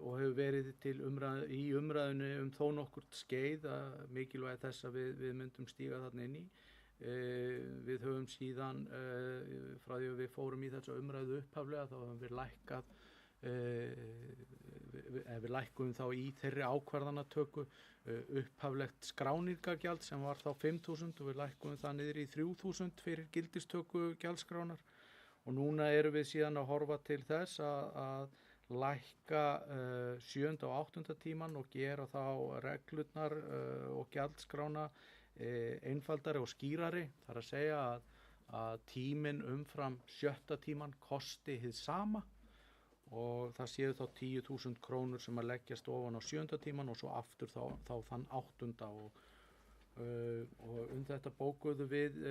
[SPEAKER 3] og hefur verið til í umræðinu þó nokkurt skeið mikilvægi þess að við myndum stíga þarna inn í. Við höfum síðan frá því að við fórum í þessa umræðu upphaflega þá höfum við lækkað við lækkuðum þá í þeirri ákvarðanatöku upphaflegt skráningargjald sem var þá 5.000 og við lækkuðum það niður í 3.000 fyrir gildistöku gjaldskránar og núna erum við síðan að horfa til þess að lækka 7. og 8. tíman og gera þá reglurnar og gjaldskrána einfaldari og skýrari. Það er að segja að tíminn umfram 7. tíman kosti hið sama og það séu þá 10.000 krónur sem að leggjast ofan á 7. tíman og svo aftur þá þann 8. og þetta bókuðu við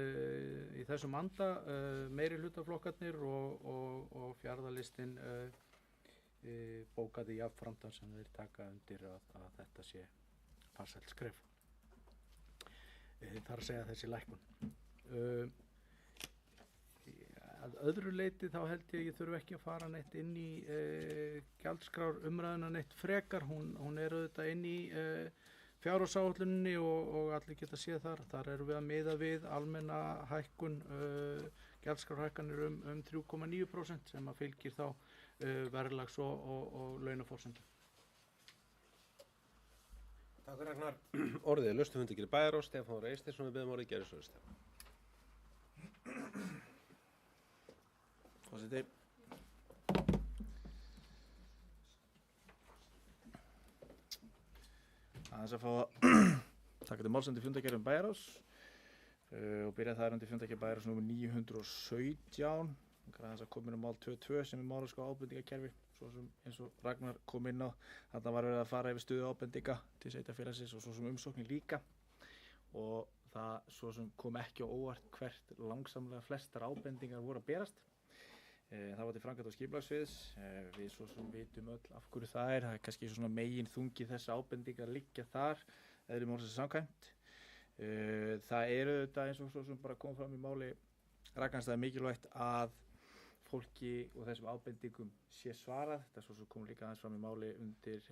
[SPEAKER 3] í þessum anda meiri hlutaflokkarnir og fjarðalistinn bókaði jafnframt sem þeir taka undir að þetta sé farsælt skref. Það er að segja þessi lækkun. Að öðru leyti þá held ég þurfi ekki að fara neitt inn í gjaldskrár umræðuna neitt frekar. Hún auðvitað inn í fjárhagsáætluninni og allir geta séð þar erum við að miða við almenna hækkun gjaldskrárhækkanir 3,9% sem að fylgir þá verðlags og launaforsendum.
[SPEAKER 1] Takk Ragnar. Orðið laustum fundargerð Bæjarás, Stefán Eysteinsson við beðum orðið Gerðisöðustef.
[SPEAKER 4] Forseti. Aðeins að fá taka til máls undir fundargerð Bæjarás og byrja þar undir fundargerð Bæjarás númer 917 aðeins að koma inn á mál 22 sem málaskrá ábendingakerfi svo sem eins og Ragnar kom inn á þarna var verið að fara yfir stöðu ábendinga til sveitarfélagsins og svo sem umsóknir líka og það svo sem kom ekki á óvart hvert langsamlega flestar ábendingar voru að berast. Það var til framkvæmda og skipulagssviðs, við svo sem vitum öll af hverju það er kannski svona megin þungi þessa ábendingar liggja þar, eðli málsins samkvæmt. Það þetta eins og svo sem bara kom fram í máli Ragnars, það mikilvægt að fólki og þessum ábendingum sé svarað, þetta svo sem kom líka aðeins fram í máli undir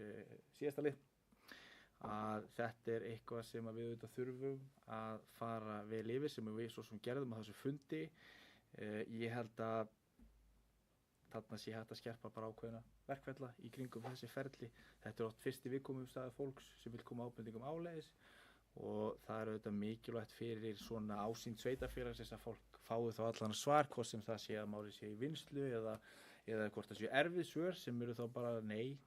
[SPEAKER 4] síðasta lið, að þetta eitthvað sem við auðvitað þurfum að fara vel yfir sem við svo sem gerðum á þessu fundi. Ég held að þarna sé hægt að skerpa bara ákveðna verkferla í kringum þessi ferli. Þetta oft fyrsti viðkomustæður fólks sem vil koma ábendingum áleiðis og það auðvitað mikilvægt fyrir svona ásýnd sveitafélagsins að fólk fái þá allan svar, hvort sem það sé að málið sé í vinnslu eða hvort það sé erfið svör sem eru þá bara nei,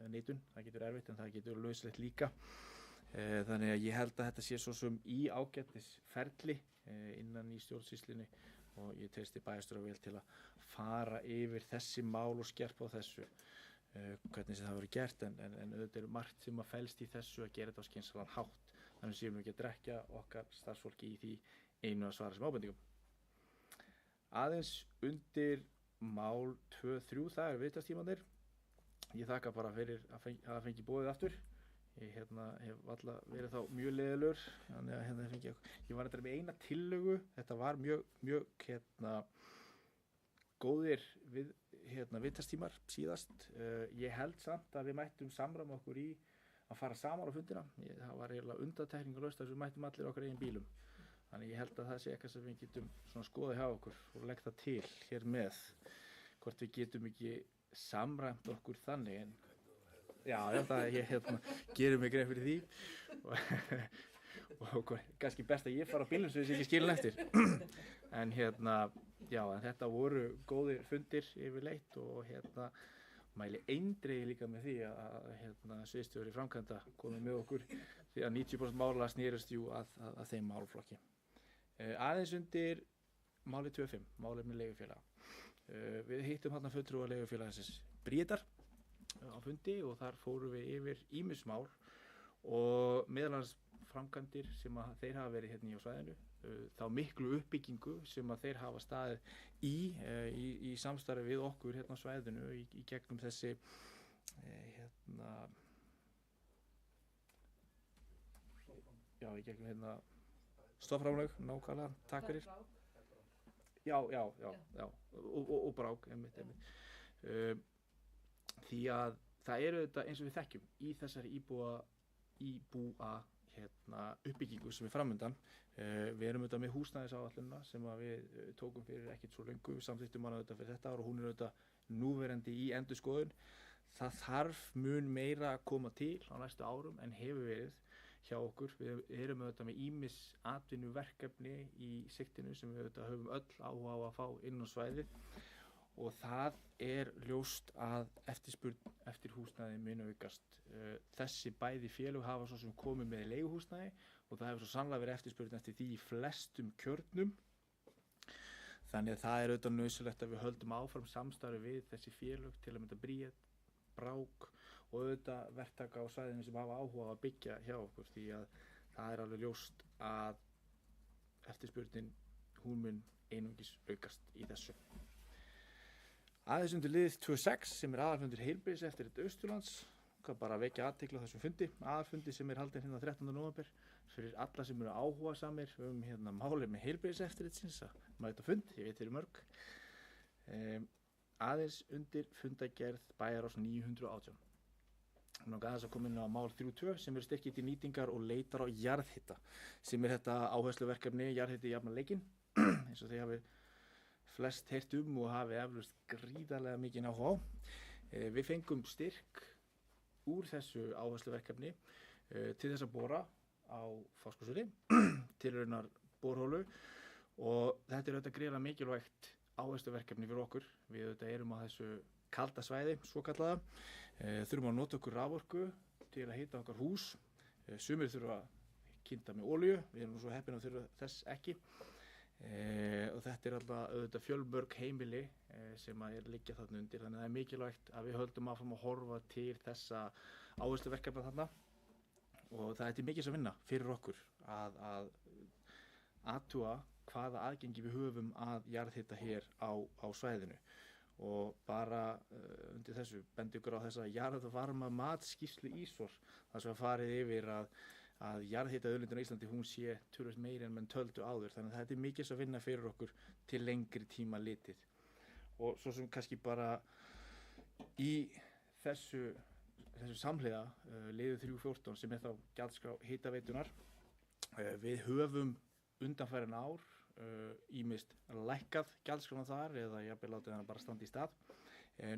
[SPEAKER 4] neitun, það getur erfitt en það getur lauslegt líka. Þannig að ég held að þetta sé svo sem í ágætis ferli innan í stjórnsýslunni og ég treysti bæjarstjóra vel til að fara yfir þessi mál og skerpa á þessu hvernig sem það verður gert en auðvitað er margt sem að felst í þessu að gera þetta á skynsamlegan hátt þannig séum við ekki að drekja okkar starfsfólki í því einu að svara sem ábendingum. Aðeins undir mál 2-3 það er viðtalstímarnir. Ég þakka bara fyrir að hafa fengið boðið aftur. Ég hef alla verið þá mjög leiðilegur, þannig að ég var eitthvað með eina tillögu, þetta var mjög góðir viðtalstímar síðast. Ég held samt að við mættum samræma okkur í að fara saman á fundina. Það var eiginlega undantekningarlaust að við mættum allir okkar eigin bílum. Þannig ég held að það sé eitthvað sem við getum svona skoðað hjá okkur og leggt það til hér með, hvort við getum ekki samræmt okkur þannig en já, ég gerir mig grein fyrir því og kannski best að ég fara á bílnum svo þess að ég skilin eftir en en þetta voru góðir fundir yfirleitt og mæli eindregið líka með því að sviðsstjóri framkvæmda komið með okkur því að 90% mála snerist að þeim málflokki. Aðeins undir máli 25, málefni leigufélaga. Við hittum hérna fulltrúa leigufélagsins Bríetar á fundi og þar fórum við yfir ýmis mál og meðal annars framkvæmdir sem að þeir hafa verið hérna á svæðinu, þá miklu uppbyggingu sem að þeir hafa staðið í samstarfi við okkur hérna á svæðinu í gegnum þessi í gegnum stofnframlög, nákvæmlega, takk fyrir. Já, og brák, einmitt. Því að það eru þetta eins og við þekkjum í þessari íbúa uppbyggingu sem er framundan. Við erum auðvitað með húsnæðisáætlunina sem að við tókum fyrir ekkert svo löngu, við samþykktum hana auðvitað fyrir þetta ár og hún er auðvitað núverandi í endurskoðun. Það þarf mun meira að koma til á næstu árum en hefur verið hjá okkur. Við erum auðvitað með ýmis atvinnuverkefni í sigtinu sem við auðvitað höfum öll áhuga á að fá inn á svæðið og það er ljóst að eftirspurn eftir húsnæði mun aukast. Þessi bæði félög hafa svo sem komið með leiguhúsnæði og það hefur svo sannlega verið eftirspurn eftir því í flestum kjörnum. Þannig að það er auðvitað nauðsynlegt að við höldum áfram samstarfi við þessi félög til að mynda Bríet, Brák og auðvitað verktaka á svæðinu sem hafa áhuga að byggja hjá okkur því að það er alveg ljóst að eftirspurnin hún mun einungis aukast í þessu. Aðeins undir lið 26 sem er aðalfundur heilbrigðiseftirlit Austurlands, bara að vekja athygli á þessum fundi, aðalfundi sem er haldinn hérna 13. nóvember fyrir alla sem eru áhugasamir málefni heilbrigðiseftirlitsins að mæta fund, ég veit þeir eru mörg. Aðeins undir fundagerð Bæjarás 918. Aðeins að koma inn á mál 32 sem eru styrkir til nýtingar og leitar á jarðhita sem er þetta áhersluverkefni jarðhiti jafna leikinn eins og þeir hafi flest heyrt og hafi eflaust gríðarlega mikinn áhuga á. Við fengum styrk úr þessu áhersluverkefni til þess að bora á Fáskrúðsfirði tilraunar borholu og þetta er auðvitað gríðarlega mikilvægt áhersluverkefni fyrir okkur. Við auðvitað erum á þessu kalda svæði, svokallaða, þurfum að nota okkur raforku til að hita okkar hús. Sumir þurfa að kynda með olíu, við erum svo heppin að þurfa þess ekki. Og þetta er alltaf auðvitað fjölmörg heimili sem að liggja þarna undir, þannig að það er mikilvægt að við höldum áfram að horfa til þessa áhersluverkefna þarna og það er mikið að vinna fyrir okkur að athuga hvaða aðgengi við höfum að jarðhita hér á svæðinu og bara undir þessu bendi ykkur á þessa jarðvarma matskýrslu ISOR þar sem farið yfir að jarðhitaauðlindin á Íslandi hún sé töluvert meiri en menn töldu áður, þannig að þetta er mikið að vinna fyrir okkur til lengri tíma litið. Og svo sem kannski bara í þessu samhliða liður 314 sem er þá gjaldskrá hitaveitunar, við höfum undanfærin ár ýmist lækkað gjaldskrána þar eða jafnvel látið hana bara standa í stað.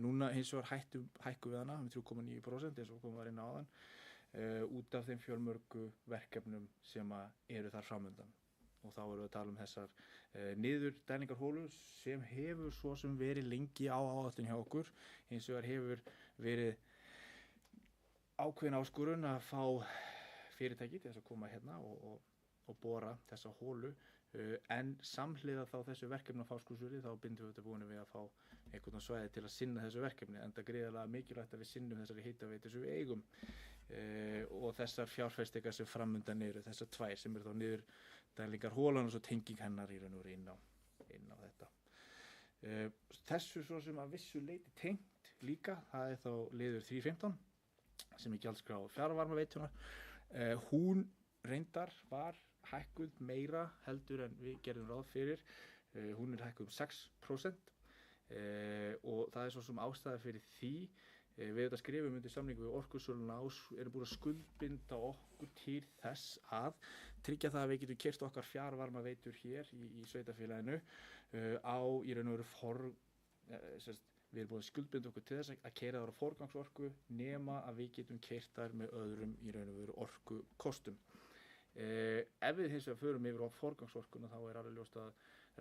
[SPEAKER 4] Núna hins vegar hækkum við hana 3,9% eins og komum við inn á áðan út af þeim fjölmörgu verkefnum sem eru þar framundan. Og þá erum við að tala um þessar niðurdælingarhólur sem hefur svo sem verið lengi á áætlun hjá okkur. Hins vegar hefur verið ákveðin áskorun að fá fyrirtæki til þess að koma hérna og bora þessa hólu en samhliða þá þessu verkefni á Fáskrúðsfirði þá bindum við þetta búin við að fá einhvern svæði til að sinna þessu verkefni en það gríðarlega mikilvægt að við sinnum þessari hitaveitu sem við eigum og þessar fjárfestingar sem framundan eru, þessar tvær sem eru þá niðurdælingarhólan og svo tenging hennar í raun og veru inn á þetta. Þessu svo sem að vissu leyti tengt líka, það þá liður 3.15 sem gjaldskrá fjarvarmaveitunar. Hún reyndar var hækkuð meira heldur en við gerðum ráð fyrir. Hún hækkuð 6% og það svo sem ástæða fyrir því. Við þetta skrifum undir samningu við Orkusöluna og erum búin að skuldbinda okkur til þess að tryggja það að við getum keyrt okkar fjarvarmaveitur hér í sveitarfélaginu á í raun og veru við erum búin að skuldbinda okkur til þess að keyra þar á forgangsorku nema að við getum keyrt þar með öðrum í raun og veru orkukostum. Ef við hins vegar förum yfir á forgangsorkuna þá alveg ljóst að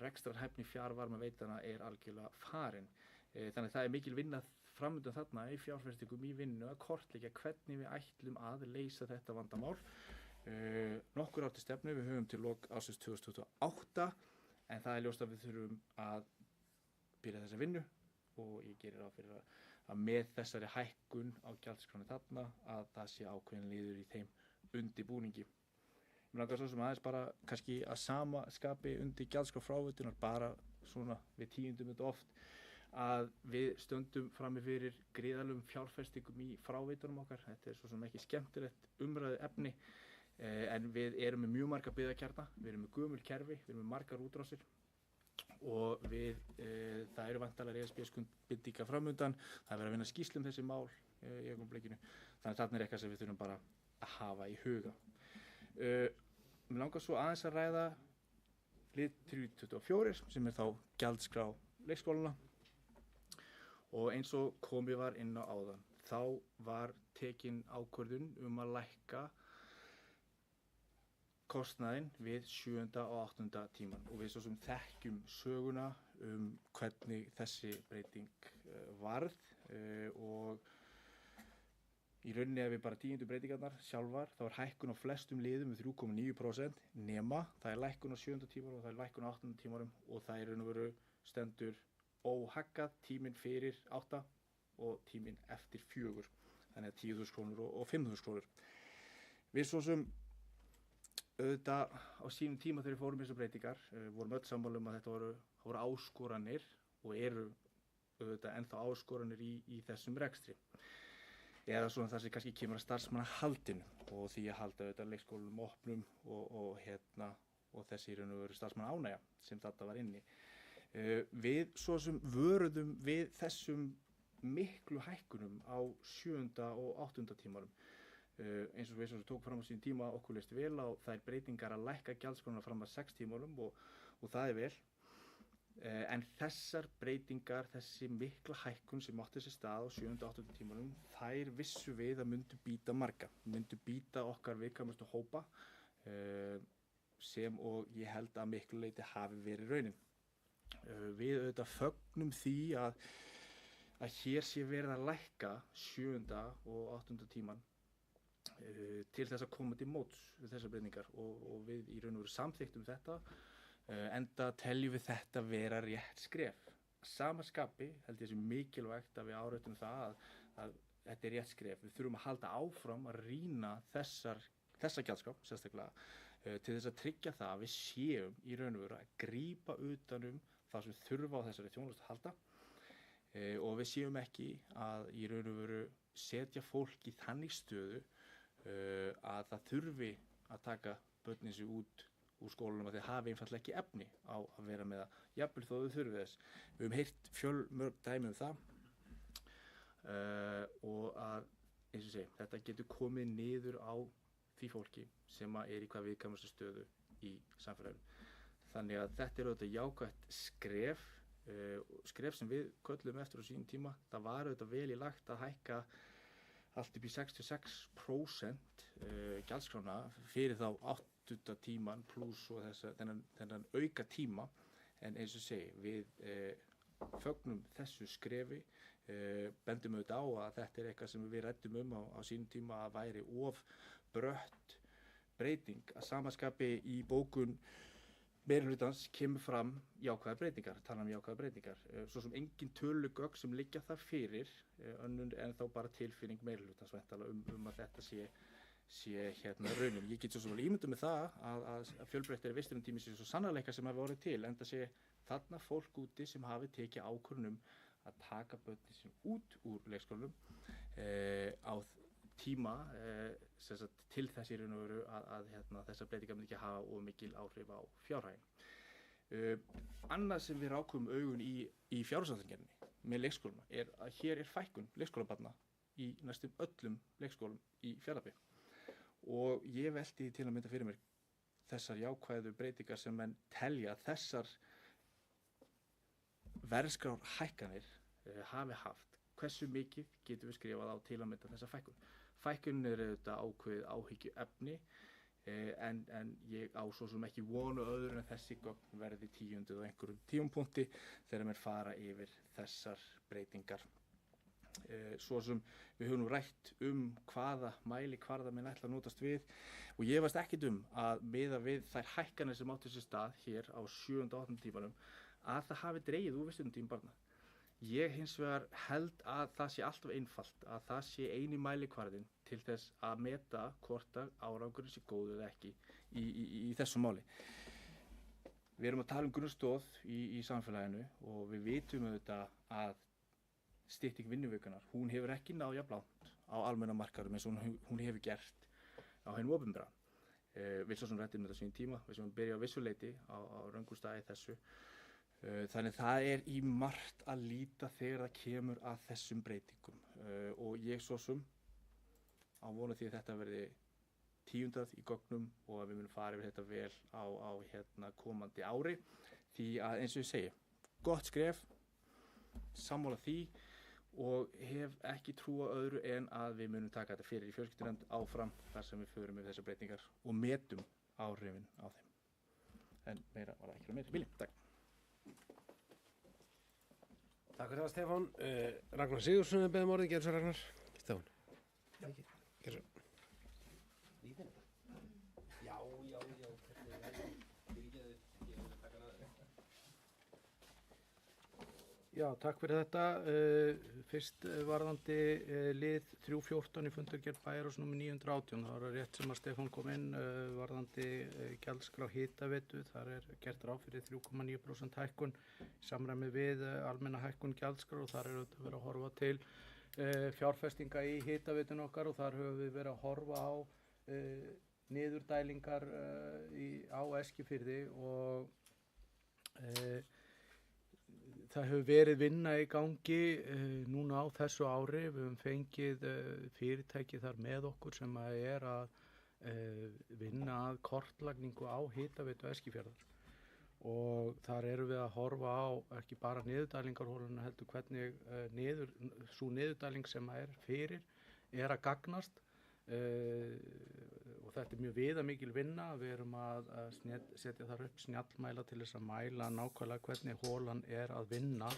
[SPEAKER 4] rekstrarhæfni fjarvarmaveitana algjörlega farin. Þannig að það mikil vinna framundan þarna í fjárfestingum í vinnu að kortleggja hvernig við ætlum að leysa þetta vandamál. Nokkur ár til stefnu, við höfum til lok ársins 2028 en það ljóst að við þurfum að byrja þessa vinnu og ég gerir ráð fyrir að með þessari hækkun á gjaldskráni þarna að það sé ákveðin liður í þeim undirbúningi. Mér langar svo sem aðeins bara kannski að sama skapi undir gjaldskrá fráveitunar bara svona við tíundum þetta oft að við stöndum frammi fyrir gríðarlegum fjárfestingum í fráveitunum okkar. Þetta svo sem ekki skemmtilegt umræðu efni en við erum með mjög marga byggðakjarna, við erum með gömul kerfi, við erum með margar útrásir og það eru væntanlega ESB-skuldbindingar framundan, það verið að vinna skýrslu þessi mál í augnablikinu, þannig að þarna eitthvað sem við þurfum bara að hafa í huga. Mér langar svo aðeins að ræða lið 324 sem þá gjaldskrá leikskólana og eins og komið var inn á áðan, þá var tekin ákvörðun að lækka kostnaðinn við 7. og 8. tíman og við svo sem þekkjum söguna hvernig þessi breyting varð og í rauninni ef við bara 10. breytingarnar sjálfar þá hækkun á flestum liðum við 3,9% nema það lækkun á 7. tímanum og það lækkun á 8. tímanum og það í raun og veru stendur óhaggað tíminn fyrir 8 og tíminn eftir 4 þannig að 10.000 krónur og 5.000 krónur. Við svo sem auðvitað á sínum tíma þegar við fórum þessar breytingar vorum öll sammála að þetta voru áskoranir og eru auðvitað ennþá áskoranir í þessum rekstri eða svona það sem kannski kemur að starfsmannahaldinu og því að halda auðvitað leikskólum opnum og þessi í raun og veru starfsmannaánægja sem þetta var inni. Við svo sem vöruðum við þessum miklu hækkunum á 7. og 8. tímanum. Eins og við svo sem tók fram á sín tíma okkur leist vel á þær breytingar að lækka gjaldskrána fram að 6 tímanum og það vel. En þessar breytingar, þessi mikla hækkun sem átti sér stað á 7. og 8. tímanum, þær vissu við að myndu bíta marga, myndu bíta okkar viðkvæmustu hópa sem og ég held að miklu leyti hafi verið raunin. Við auðvitað fögnum því að hér sé verið að lækka 7. og 8. tíman til þess að koma til móts við þessar breytingar og við í raun og veru samþykktum þetta enda teljum við þetta vera rétt skref. Sama skapi held ég sé mikilvægt að við áreitum það að þetta rétt skref. Við þurfum að halda áfram að rýna þessa gjaldskrá sérstaklega til þess að tryggja það að við séum í raun og veru að grípa utanum það sem þurfa á þessari þjónustu að halda og við séum ekki að í raun og veru setja fólk í þannig stöðu að það þurfi að taka börnin sig út úr skólanum að þeir hafi einfaldlega ekki efni á að vera með það, jafnvel þó þau þurfi þess. Við höfum heyrt fjölmörg dæmi það og að eins og segi, þetta getur komið niður á því fólki sem í hvað viðkvæmustu stöðu í samfélaginu. Þannig að þetta er auðvitað jákvætt skref sem við köllum eftir á sínum tíma. Það var auðvitað vel í lagt að hækka allt upp í 66% gjaldskrána fyrir þá 8 tíman pluss og þennan auka tíma. En eins og segi, við fögnum þessu skrefi, bendum auðvitað á að þetta er eitthvað sem við ræddum á sínum tíma að væri of brött breyting. Að samaskapi í bókun meirihlutans kemur fram jákvæðar breytingar, tala jákvæðar breytingar. Svo sem engin tölugögn sem liggja þar fyrir, önnur en þá bara tilfinning meirihlutans væntanlega að þetta sé raunin. Ég get svo sem ímyndað með það að fjölbreyttari vistunartími sé svo sannarleika sem hafi orðið til, enda sé þarna fólk úti sem hafi tekið ákvörðun að taka börnin sín út úr leikskólanum á tíma til þess í raun og veru að þessar breytingar myndi ekki hafa of mikil áhrif á fjárhaginn. Annað sem við rákum augun í fjárhagsáætlunargerðinni með leikskólana er að hér er fækkun leikskólabarna í næstum öllum leikskólum í Fjarðabyggð. Og ég velti til að mynda fyrir mér þessar jákvæðu breytingar sem menn telja að þessar verðskrár hækkanir hafi haft. Hversu mikið getum við skrifað á til að mynda þessa fækkun? Fækkunin er auðvitað ákveðið áhyggjuefni en ég á svo sem ekki vonu öðru en þessi gögn verði 10. á einhverjum tímapunkti þegar menn fara yfir þessar breytingar. Svo sem við höfum nú rætt hvaða mælikvarða menn ætla að notast við og ég efast ekkert að miða við þær hækkanir sem áttu sér stað hér á 7. og 8. tímanum að það hafi dregið úr vistunartíma barna. Ég hins vegar held að það sé alltaf einfalt, að það sé eini mælikvarðinn til þess að meta hvort að árangurinn sé góður eða ekki í þessu máli. Við erum að tala grunnstoð í samfélaginu og við vitum auðvitað að stytting vinnuvikunar, hún hefur ekki náð jafn langt á almenna markaðnum eins og hún hefur gert á hinum opinbera. Við svo sem rættum þetta sín tíma, við sem byrja á vissuleiti á röngum stað í þessu. Þannig það er í margt að líta þegar það kemur að þessum breytingum og ég svo sem á vonu því að þetta verði 10. í gögnum og að við munum fara yfir þetta vel á komandi ári því að eins og ég segi, gott skref, sammála því og hef ekki trú á öðru en að við munum taka þetta fyrir í fjölskyldunefnd áfram þar sem við förum yfir þessar breytingar og metum áhrifin á þeim. En meira var það ekki meira. Vilji, takk.
[SPEAKER 1] Takk fyrir það, Stefán. Ragnar Sigurðsson beðum orðið, gerðu svo Ragnar. Stefán. Gerðu svo. Lítinn? Já.
[SPEAKER 3] Já, takk fyrir þetta. Fyrst varðandi lið 314 í fundargerð bæjarráðs nr. 918. Það var rétt sem að Stefán kom inn varðandi gjaldskrá hitaveitu. Þar er gert ráð fyrir 3,9% hækkun í samræmi við almenna hækkun gjaldskrár og þar er auðvitað verið að horfa til fjárfestinga í hitaveitun okkar og þar höfum við verið að horfa á niðurdælingar á Eskifirði og það hefur verið vinna í gangi núna á þessu ári. Við höfum fengið fyrirtæki þar með okkur sem er að vinna að kortlagningu á hitaveitu Eskifjarðar og þar erum við að horfa á ekki bara niðurdælingarholuna heldur hvernig sú niðurdæling sem er fyrir er að gagnast og þetta er mjög viðamikil vinna. Við erum að setja þar upp snjallmæla til þess að mæla nákvæmlega hvernig holan er að vinna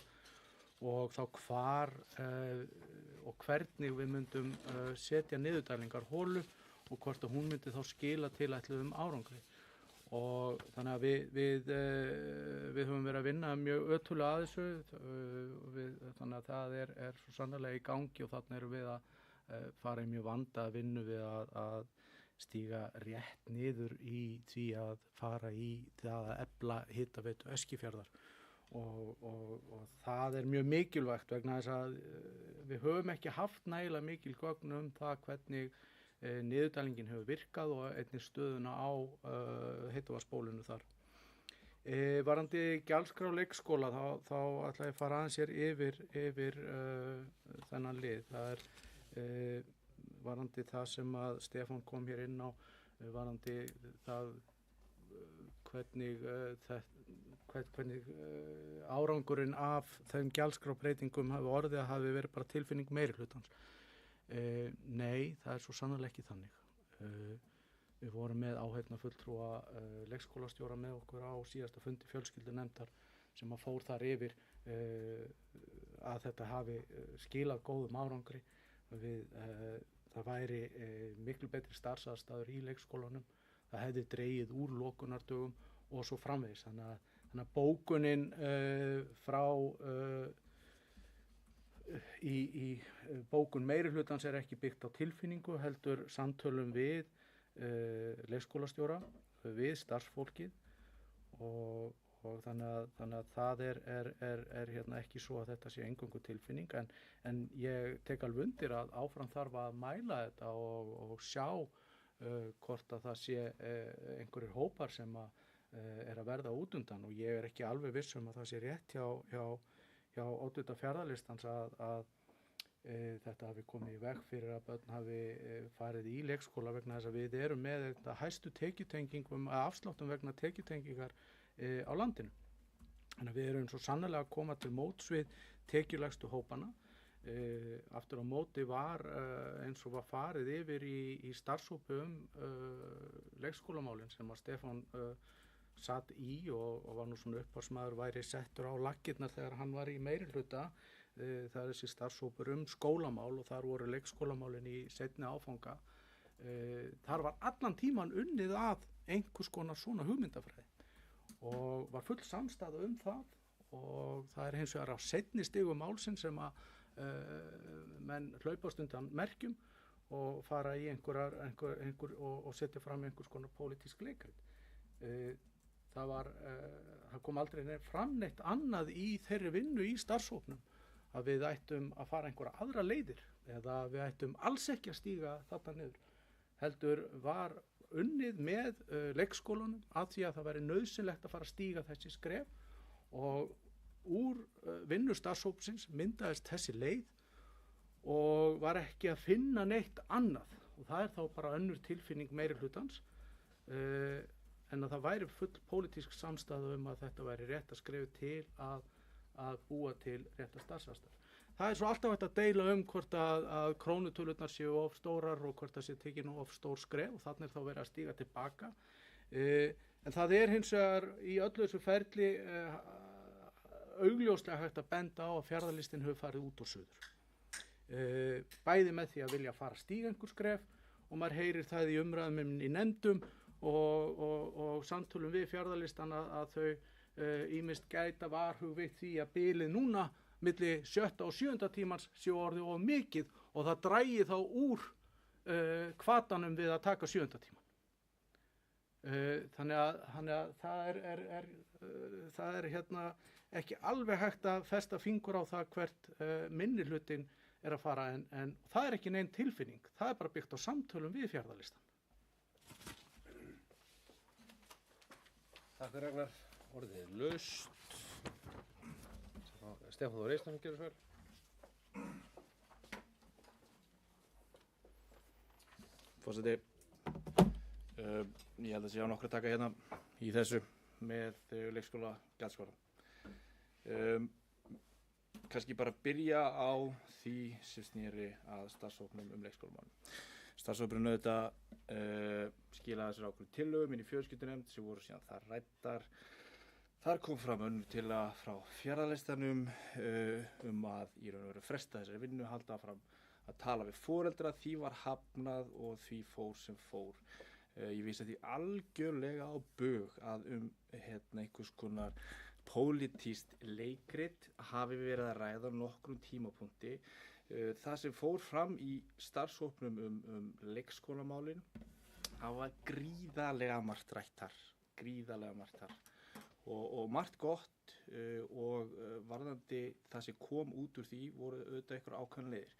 [SPEAKER 3] og þá hvar og hvernig við myndum setja niðurdælingar holu og hvort að hún myndi þá skila tilætluðum árangri. Og þannig að við höfum verið að vinna mjög öttulega að þessu þannig að það er svo sannarlega í gangi og þannig erum við að fara í mjög vandaða vinnu við að stíga rétt niður í því að fara í það að efla hitaveitu Eskifjarðar og það er mjög mikilvægt vegna þess að við höfum ekki haft nægilega mikil gögn það hvernig niðurdælingin hefur virkað og einnig stöðuna á heitavatnsbólinu þar. Varðandi gjaldskrá leikskóla þá ætla ég að fara aðeins hér yfir þennan lið. Það er varðandi það sem að Stefán kom hér inn á varðandi það hvernig, hvernig árangurinn af þeim gjaldskrábreytingum hafi verið bara tilfinning meirihlutans. Nei, það svo sannarlega ekki þannig. Við vorum með áheyrnarfulltrúa leikskólastjóra með okkur á síðasta fundi fjölskyldunefndar sem að fór þar yfir að þetta hafi skilað góðum árangri. Það væri miklu betri starfsaðstæður í leikskólanum, það hefði dregið úr lokunardögum og svo framvegis. Þannig að bókunin í bókun meirihlutans ekki byggt á tilfinningu, heldur samtölum við leikskólastjóra, við starfsfólkið og þannig að það hérna ekki svo að þetta sé eingöngu tilfinning en ég tek alveg undir að áfram þarf að mæla þetta og sjá hvort að það sé einhverjir hópar sem að verða út undan og ég ekki alveg viss að það sé rétt hjá oddvita Fjarðalistans að þetta hafi komið í veg fyrir að börn hafi farið í leikskóla vegna þess að við erum með þetta hæstu tekjutengingum afsláttum vegna tekjutengingar á landinu. Þannig að við erum svo sannarlega að koma til móts við tekjulægstu hópana. Aftur á móti var eins og var farið yfir í starfshópi leikskólamálin sem að Stefán satt í og var nú svona upphafsmaður væri settur á laggirnar þegar hann var í meirihluta. Það er þessi starfshópur skólamál og þar voru leikskólamálin í seinni áfanga. Þar var allan tíman unnið að einhvers konar svona hugmyndafræði og var full samstaða það og það er hins vegar á seinni stigum málsins sem að menn hlaupast undan merkjum og fara í og setja fram einhvers konar pólitísk leikrit. Það kom aldrei fram neitt annað í þeirri vinnu í starfshópnum að við ættum að fara einhverja aðra leiðir eða við ættum alls ekki að stíga þarna niður. Heldur var unnið með leikskólanum að því að það væri nauðsynlegt að fara að stíga þessi skref og úr vinnu starfshópsins myndaðist þessi leið og var ekki að finna neitt annað og það þá bara önnur tilfinning meirihlutans en að það væri full pólitísk samstaða að þetta væri rétt að skrifa til að búa til rétta starfsaðstæður. Það svo alltaf hægt að deila hvort að krónutölurnar séu of stórar og hvort það sé tekin of stór skref og þannig þá verið að stíga tilbaka. En það hins vegar í öllu þessu ferli augljóslega hægt að benda á að Fjarðalistinn hefur farið út og suður. Bæði með því að vilja fara að stíga einhver skref og maður heyrir það í umræðum í nefndum og samtölum við Fjarðalistan að þau ýmist gæta varhug við því að bilið núna milli 7. og 7. tímans séu orðið of mikið og það drægi þá úr hvatanum við að taka 7. tíman. Þannig að það hérna ekki alveg hægt að festa fingur á það hvert minnihlutinn að fara en það ekki nein tilfinning, það bara byggt á samtölum við Fjarðalistan.
[SPEAKER 1] Takk fyrir Ragnar, orðið laust. Stefán Þór Eysteinsson gerir svo vel.
[SPEAKER 4] Forseti, ég held að sé á nokkru að taka hérna í þessu með leikskóla gjaldskrána. Kannski bara byrja á því sem snýri að starfshópnum leikskólamálum. Starfshópurinn auðvitað skilaði sér ákveðnum tillögum inn í fjölskyldunefnd sem voru síðan þar ræddar. Þar kom fram önnur tillaga frá Fjarðalistanum að í raun og veru fresta þessari vinnu, halda fram að tala við foreldra, því var hafnað og því fór sem fór. Ég vísa því algjörlega á bug að einhvers konar pólitískt leikrit hafi verið að ræða nokkrum tímapunkti. Það sem fór fram í starfshópnum leikskólamálin, það var gríðarlega margt rætt þar. Og margt gott og varðandi það sem kom út úr því voru auðvitað einhver ákveðnar leiðir.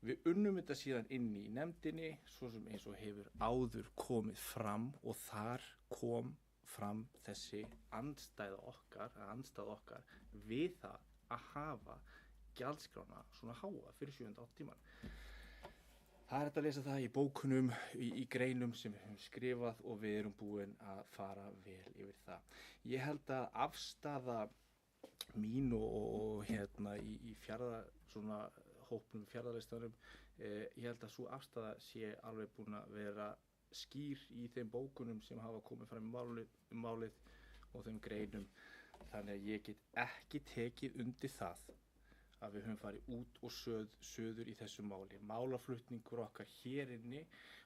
[SPEAKER 4] Við unnum þetta síðan inn í nefndinni, svo sem eins og hefur áður komið fram og þar kom fram þessi andstæða okkar við það að hafa gjaldskrána svona háa fyrir 7. og 8. tíman. Það er hægt að lesa það í bókunum, í greinum sem við höfum skrifað og við erum búin að fara vel yfir það. Ég held að afstaða mín og hérna í svona hópnum fjarðarleistanum, ég held að svo afstaða sé alveg búin að vera skýr í þeim bókunum sem hafa komið fram um málið og þeim greinum. Þannig að ég get ekki tekið undir það að við höfum farið út og söður í þessu máli. Málaflutningur okkar hér inni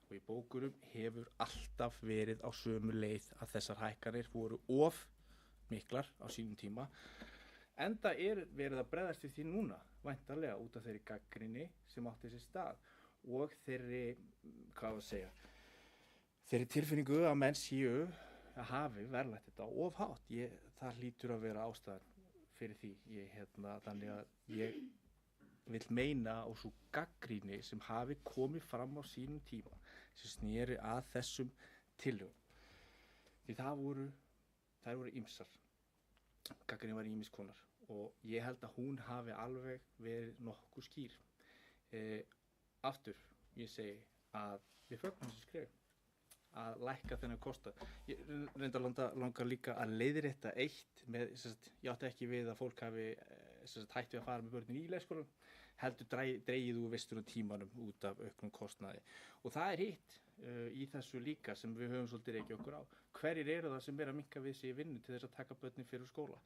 [SPEAKER 4] og í bókunum hefur alltaf verið á sömu leið að þessar hækkanir voru of miklar á sínum tíma. Enda er verið að bregðast við því núna, væntanlega út af þeirri gagnrýni sem átti sér stað og þeirri, þeirri tilfinningu að menn séu að hafi verðlagt þetta of hátt. Það hlýtur að vera ástæðan fyrir því. Þannig að ég vil meina á svo gagnrýni sem hafi komið fram á sínum tíma sem sneri að þessum tillögum. Því þær voru ýmsar. Gagnrýni var ýmis konar og ég held að hún hafi alveg verið nokkuð skýr. Aftur, ég segi að við fögnum þessu skref að lækka þennan kostnað. Ég reyndar langar líka að leiðrétta eitt með, ég átti ekki við að fólk hafi hætti að fara með börnin í leikskólanum, heldur dregið úr vistunum tímanum út af auknum kostnaði. Og það er hitt í þessu líka sem við höfum svolítið rekið okkur á. Hverjir eru það sem er að minnka við sig í vinnu til þess að taka börnin fyrir skóla?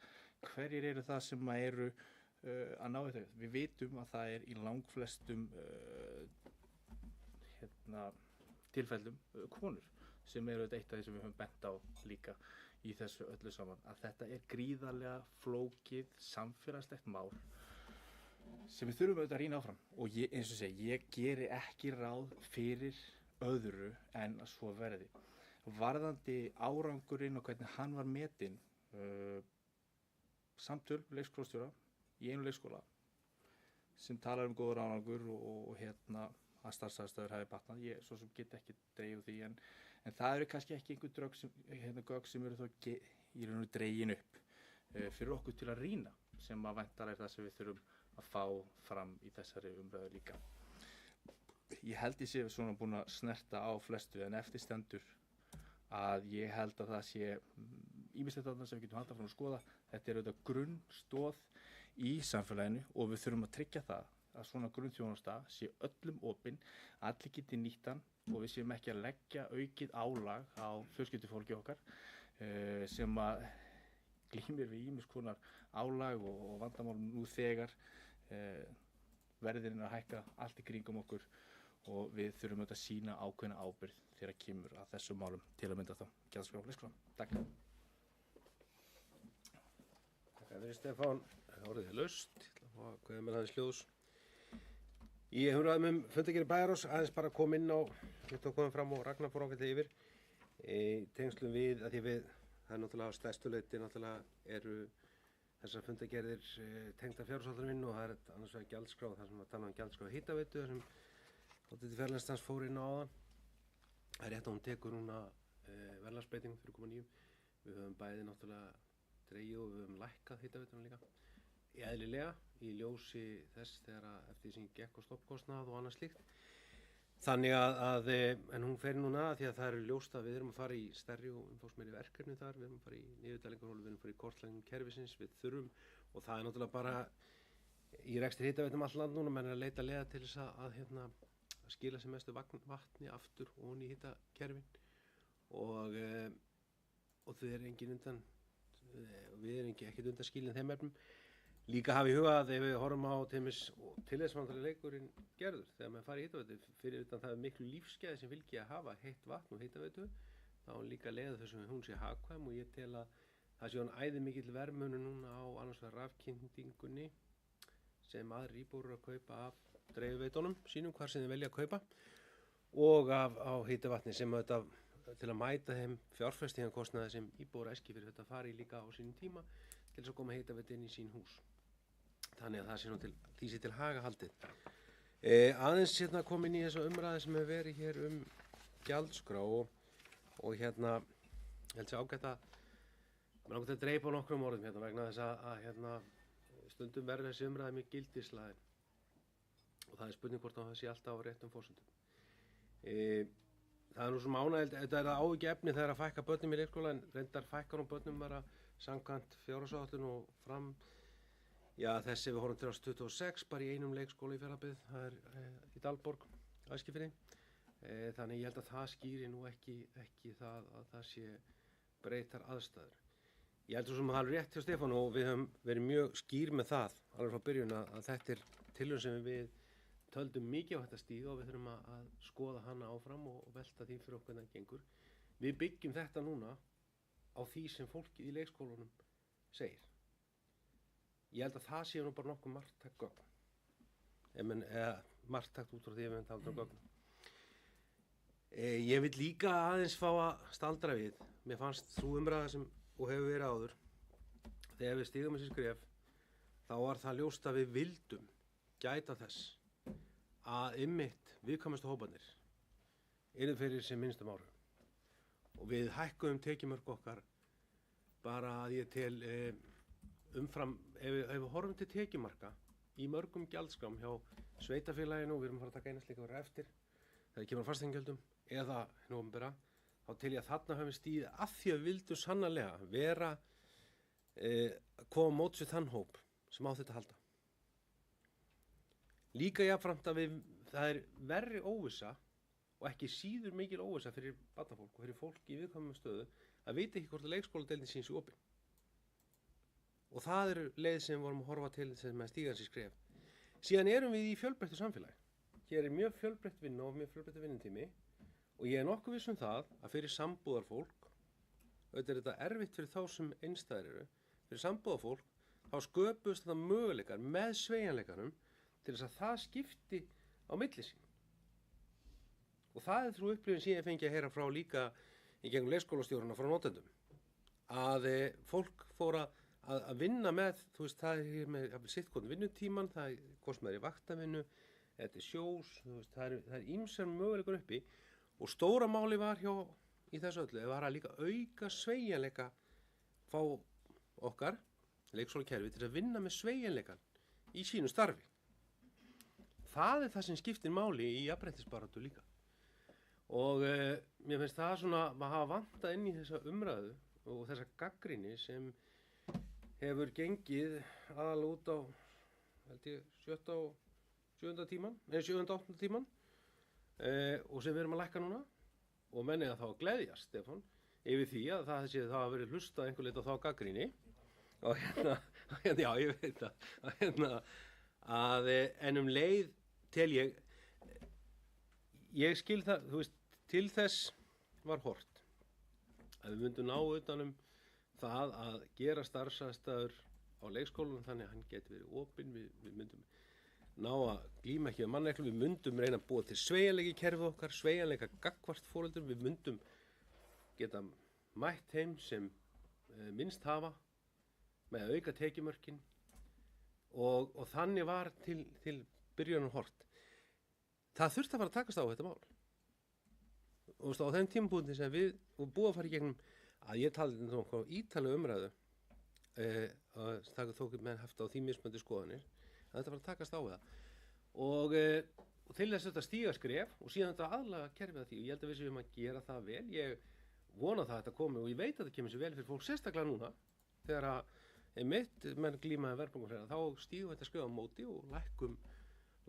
[SPEAKER 4] Hverjir eru það sem eru að ná þau? Við vitum að það er í langflestum tilfellum konur sem eru eitt af því sem við höfum bent á líka í þessu öllu saman, að þetta er gríðarlega flókið samfélagslegt mál sem við þurfum auðvitað að rýna áfram og eins og segi, ég geri ekki ráð fyrir öðru en að svo verði. Varðandi árangurinn og hvernig hann var metinn, samtöl leikskólastjóra í einu leikskóla sem talar góður árangur og að starfsaðstæður hafi batnað. Ég svo sem get ekki dregið því en það eru kannski ekki einhver gögn sem eru þó í raun og dregin upp fyrir okkur til að rýna sem að væntanlega er það sem við þurfum að fá fram í þessari umræðu líka. Ég held ég sé svona búin að snerta á flestu en eftir stendur að ég held að það sé ýmislegt þarna sem við getum haldið frá að skoða. Þetta er auðvitað grunnstoð í samfélaginu og við þurfum að tryggja það að svona grunnþjónusta sé öllum opin, allir geti nýtt hann og við séum ekki að leggja aukið álag á fjölskyldufólki okkar sem að glímir við ýmis konar álag og vandamál nú þegar verðin að hækka allt í kringum okkur og við þurfum að sýna ákveðna ábyrgð þegar kemur að þessum málum til að mynda þá gjaldskrá leikskóla. Takk.
[SPEAKER 1] Takk fyrir Stefán. Orðið er laust. Ég ætla að fá að kveðja með aðeins hljóðs. Í umræðum fundargerð Bæjarráðs aðeins bara kom inn á, þetta komum fram og Ragnar fór ágætlega yfir, tengslum við, að því það er náttúrulega stærstu leyti, náttúrulega eru þessar fundargerðir tengda fjárhagsáætluninni og það er annars vegar gjaldskrá, þar sem við tala um gjaldskrá hitaveitu, þar sem Oddviti Fjárlagstans fór inn á áðan. Það er rétt að hún tekur núna verðlagsbreytingum 4,9. Við höfum bæði náttúrulega dregið og við höfum lækkað hitaveituna líka. Eðlilega í ljósi þess þegar eftir því sem gekk á stoppkostnað og annað slíkt. Þannig en hún fer núna því að það er ljóst að við erum að fara í stærri og umfangsmeiri verkefni þar, við erum að fara í niðurdælingarhólu, við erum að fara í kortlagningu kerfisins, við þurfum og það er náttúrulega bara í rekstri hitaveitum allt land núna, menn er að leita leiða til þess að skila sem mestu vatni aftur ofan í hitakerfin og þau eru engin undan, við erum ekkert undan skilin þeim efnum. Líka hafa í huga að ef við horfum á til þess vantarlega leikurinn gerður þegar maður fara í hitaveitu, fyrir utan það er miklu lífsgæði sem fylgir að hafa heitt vatn og hitaveitu, þá er líka leiða þess að hún sé hagkvæm og ég tel að það sé hann æði mikill verðmunur núna á annars vegar rafkynningunni sem aðrir íbúar eru að kaupa af dreifiveitunum sínum hvar sem þeir velja að kaupa og á hitavatni sem auðvitað til að mæta þeim fjárfestingarkostnaði sem íbúar æski fyrir þetta fari líka á sínum tíma til þess að koma hitaveitu inn í sín hús. Þannig að það sé nú því sé til haga haldið. Aðeins kom inn í þessu umræði sem hefur verið hér gjaldskrá og ég held sér ágætt að dreipa á nokkrum orðum vegna þess að stundum verður þessi umræði mjög gildishlaðin og það er spurning hvort það sé alltaf á réttum forsendum. Það nú sem ánægilegt, þetta það áhyggju efni þegar að fækka börnum í leikskóla, en reyndar fækkar börnum bara samkvæmt fjárhagsáætlun og fram, þessi við horfum til 2026 bara í einum leikskóla í Fjarðabyggð, það í Dalborg, Eskifirði. Þannig ég held að það skýri nú ekki það að það sé breytar aðstæður. Ég held svo sem að það er rétt hjá Stefán og við höfum verið mjög skýr með það alveg frá byrjun að þetta tilraun sem við töldum mikið á þetta stíð og við þurfum að skoða hana áfram og velta því fyrir okkur hvernig það gengur. Við byggjum þetta núna á því sem fólkið í leikskólunum segir. Ég held að það sé nú bara nokkuð marktækt gögn. Marktækt út frá því að við höfum talað um gögn. Ég vil líka aðeins fá að staldra við. Mér fannst sú umræða sem og hefur verið áður. Þegar við stígum þessi skref, þá var það ljóst að við vildum gæta þess að einmitt viðkvæmustu hóparnir yrðu fyrir sem minnstum árum. Og við hækkuðum tekjumörk okkar bara að ég tel umfram, ef við horfum til tekjumarka í mörgum gjaldskrám hjá sveitafélaginu og við erum að fara að taka eina slíka ára eftir, þegar kemur að fasteignagjöldum eða hinu opinbera, þá tel ég að þarna höfum við stíðið að því að við vildum sannarlega vera koma móts við þann hóp sem á þetta að halda. Líka jafnframt að það er verri óvissa og ekki síður mikil óvissa fyrir barnafólk og fyrir fólk í viðkvæmum stöðu að vita ekki hvort að leikskóladeildin sín sé opin. Og það eru leið sem við vorum að horfa til sem að stíga þessi skref. Síðan erum við í fjölbreyttu samfélagi. Hér er mjög fjölbreytt vinna og mjög fjölbreyttu vinnutími og ég er nokkuð viss um það að fyrir sambúðarfólk, auðvitað er þetta erfitt fyrir þá sem einstæðir eru, fyrir sambúðarfólk þá sköpuðust þetta möguleikar með sveigjanleikanum til þess að það skipti á milli sín. Og það er þrú upplifun sem ég fengi að heyra frá líka í gegnum leikskólastjórana frá notendum. Að fólk fór að vinna með, þú veist, það er með sitt hvern vinnutíman, það er hvort sem er í vaktavinnu, þetta er sjós, þú veist, það er ýmsar möguleikar uppi og stóra máli var í þessu öllu, var að líka auka sveigjanleika fá okkar, leikskólakerfi, til að vinna með sveigjanleikan í sínu starfi. Það er það sem skiptir máli í jafnréttisbaráttu líka. Og mér finnst það svona að hafa vantað inn í þessa umræðu og þessa gagnrýni sem hefur gengið aðalega út á, held ég, 7. og 8. tíman og sem við erum að lækka núna og menn eiga þá að gleðjast, Stefán, yfir því að það sé það hafa verið hlustað einhver leyti á þá gagnrýni og já, ég veit að en um leið tel ég skil það, þú veist, til þess var horft að við myndum ná utanum það að gera starfsaðstæður á leikskólanum þannig að hann geti verið opinn, við myndum ná að glíma ekki við manneklu, við myndum reyna að búa til sveigjanleika í kerfið okkar, sveigjanleika gagnvart foreldrum, við myndum geta mætt heim sem minnst hafa með að auka tekjumörkin og þannig var til byrjunar horft. Það þurfti að fara að takast á þetta mál. Og á þeim tímapunkti sem við búið að fara í gegnum að ég taldi þetta ítalega umræðu að taka þókið menn haft á því mismöndi skoðanir að þetta var að takast á það. Og til þess að þetta stíga skref og síðan þetta aðlaga kerfið að því og ég held að við séum að gera það vel. Ég vona það að þetta komi og ég veit að þetta kemur sér vel fyrir fólk sérstaklega núna þegar að menn glímaði verðbólgu þá stígum þetta skref á móti og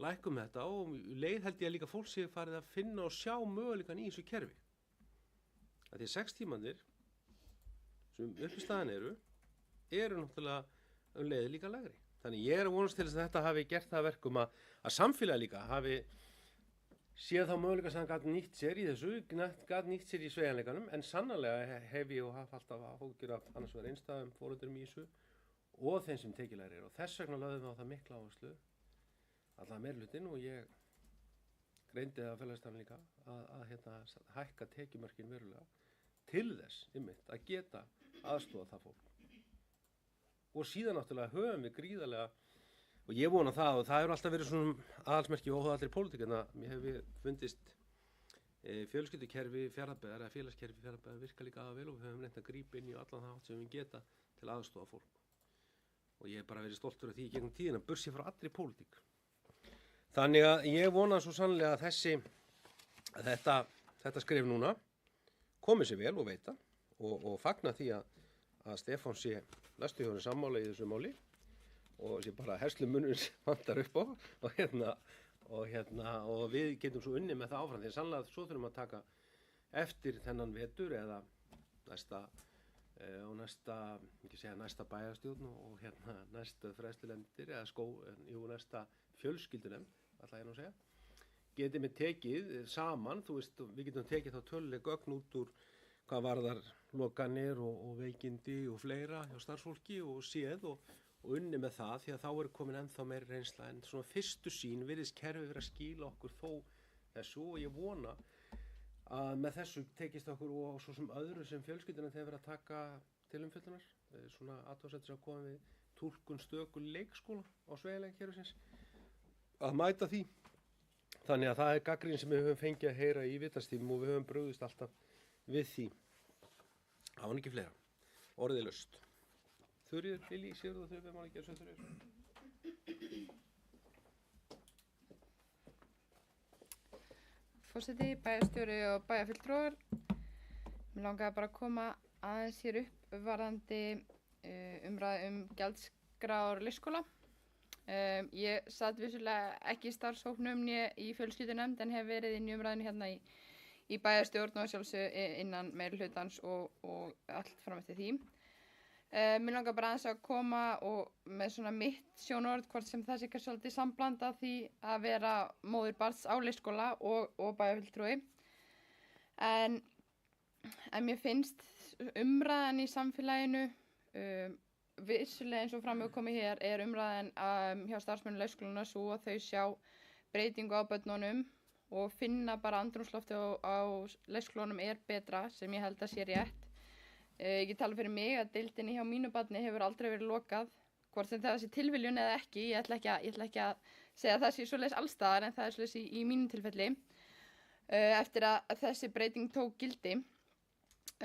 [SPEAKER 1] lækkum þetta og leið held ég að líka fólk sé farið að finna og sjá möguleikann í þessu kerfi. Að því 6 tímanir sem uppi staðan eru náttúrulega leið líka lægri. Þannig ég er að vonast til þess að þetta hafi gert það verkum að samfélagi líka hafi séð þá möguleika sem hann gat nýtt sér í þessu, gat nýtt sér í sveigjanleikanum, en sannarlega hef ég og hafa alltaf áhyggjur af annars vegar einstæðum foreldrum í þessu og þeim sem tekjulægri eru og þess vegna lögðum við á það mikla áherslu allan meirhlutinn og ég greindi það að félagstafan líka að hækka tekjumörkin verulega til þess einmitt að geta aðstoða það fólk. Og síðan náttúrulega höfum við gríðarlega og ég vona það og það hefur alltaf verið svona aðalsmerki og óháð allir pólitík en mér hefur fundist fjölskyldukerfi Fjarðabyggðar eða félagskerfi Fjarðabyggðar virka líka aðeins vel og við höfum reynt að grípa inn í allan það sem við geta til aðstoða fólk. Og ég hef bara verið stoltur af því í gegnum tíðina bursi frá allri pólitík. Þannig að ég vona svo sannlega að að þetta skrif núna komið sér vel og veita og fagna því að Stefán sé næstu hjá henni sammála í þessu máli og sé bara herslu munur sem vantar upp á og við getum svo unni með það áfram því sannlega svo þurfum að taka eftir þennan vetur eða næsta næsta bæjarstjórn og næsta fræðslulemdir eða næsta fjölskyldunemnd, ætla ég nú að segja, getið með tekið saman, þú veist, við getum tekið þá töluleg gögn út úr hvað varðar lokanir og veikindi og fleira hjá starfsfólki og séð og unni með það því að þá er komin ennþá meiri reynsla en svona fyrstu sín virðist kerfið vera að skila okkur þó þessu og ég vona að með þessu tekist okkur og svo sem öðru sem fjölskylduna þeir vera að taka til umfjöldunar svona athugasemdir sem koma við túlkun stöku leikskóla á sveigjanleika kerfisins að mæta því þannig að það er gagnrýni sem við höfum fengið að heyra í vitastímum og við höfum brugðist alltaf við því það var ekki fleira orðið laust Þuríður, Lilí, Sigurður þau við máli ekki að sögðu Þuríður
[SPEAKER 5] Forseti, bæjarstjóri og bæjarfulltrúar. Mér langaði bara að koma aðeins hér upp varðandi umræðu gjaldskrár leikskóla. Ég satt vissulega ekki í starfshópnum né í fjölskyldunefnd en hef verið inn í umræðinu hérna í bæjarstjórn og sjálfsögðu innan meirihlutans og allt fram eftir því. Mér langar bara aðeins að koma og með svona mitt sjónarhorn hvort sem það sé kannski svolítið samblanda því að vera móðir barns á leikskóla og bæjarfulltrúi. En mér finnst umræðan í samfélaginu, vissulega eins og fram hefur komið hér, er umræðan hjá starfsmönnum leikskólana svo að þau sjá breytingu á börnunum og finna bara andrúmsloftið á leikskólanum er betra sem ég held að sé rétt. Ég get tala fyrir mig að deildinni hjá mínu barni hefur aldrei verið lokað, hvort sem það sé tilviljun eða ekki, ég ætla ekki að segja að það sé svoleiðis allstaðar en það er svoleiðis í mínu tilfelli. Eftir að þessi breyting tók gildi,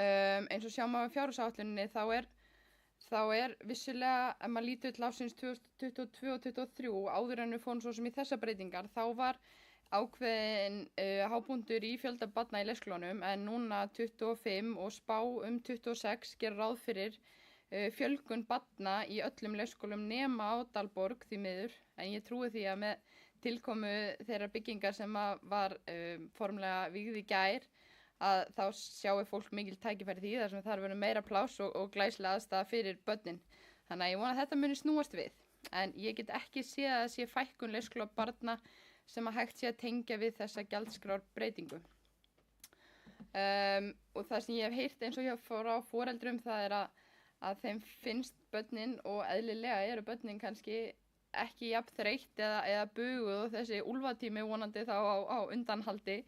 [SPEAKER 5] eins og sjáum við fjárhagsáætluninni þá er vissulega, ef maður lítur til ársins 2022 og 2023 áður en við fórum svo sem í þessar breytingar, þá var ákveðin hápunktur í fjölda barna í leikskólanum en núna 25 og spá 26 gerir ráð fyrir fjölgun barna í öllum leikskólum nema á Dalborg því miður en ég trúi því að með tilkomu þeirra byggingar sem var formlega vígð í gær að þá sjáu fólk mikil tækifæri því þar sem það verður meira pláss og glæsilega aðstaða fyrir börnin. Þannig að ég vona að þetta muni snúast við en ég get ekki séð að það sé fækkun leikskóla barna sem að hægt sé að tengja við þessa gjaldskrár breytingu. Og það sem ég hef heyrt eins og ég frá foreldrum það er að þeim finnst börnin og eðlilega eru börnin kannski ekki jafn þreytt eða buguð og þessi úlfatími vonandi þá á undanhaldi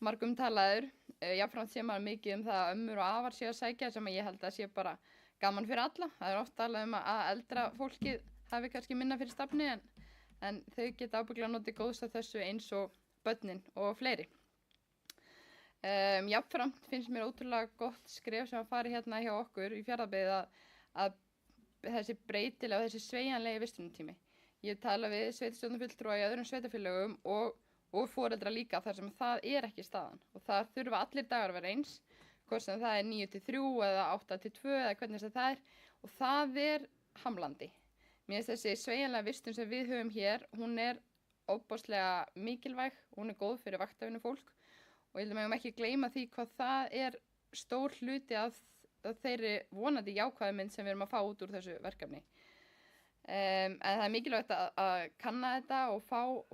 [SPEAKER 5] margum talaður. Jafnframt sé maður mikið það að ömmur og afar sé að sækja sem að ég held að sé bara gaman fyrir alla. Það er oft talað að eldra fólkið hafi kannski minna fyrir stafni en þau geta ábygglega notið góðs af þessu eins og börnin og fleiri. Jafnframt finnst mér ótrúlega gott skref sem að fara hérna hjá okkur í Fjarðabyggð að þessi breytilega og þessi sveigjanlegi vistunartími. Ég tala við sveitarstjórnarfulltrúa í öðrum sveitarfélögum og foreldra líka þar sem það er ekki staðan og það þurfa allir dagar að vera eins, hvort sem það er 9-3 eða 8-2 eða hvernig sem það er og það er hamlandi. Mér finnst þessi sveigjanlega vistun sem við höfum hér, hún er óbáslega mikilvæg, hún er góð fyrir vaktavinnu fólk og ég held að við ekki gleyma því hvað það er stór hluti af þeirri vonandi jákvæðu mynd sem við erum að fá út úr þessu verkefni. En það er mikilvægt að kanna þetta og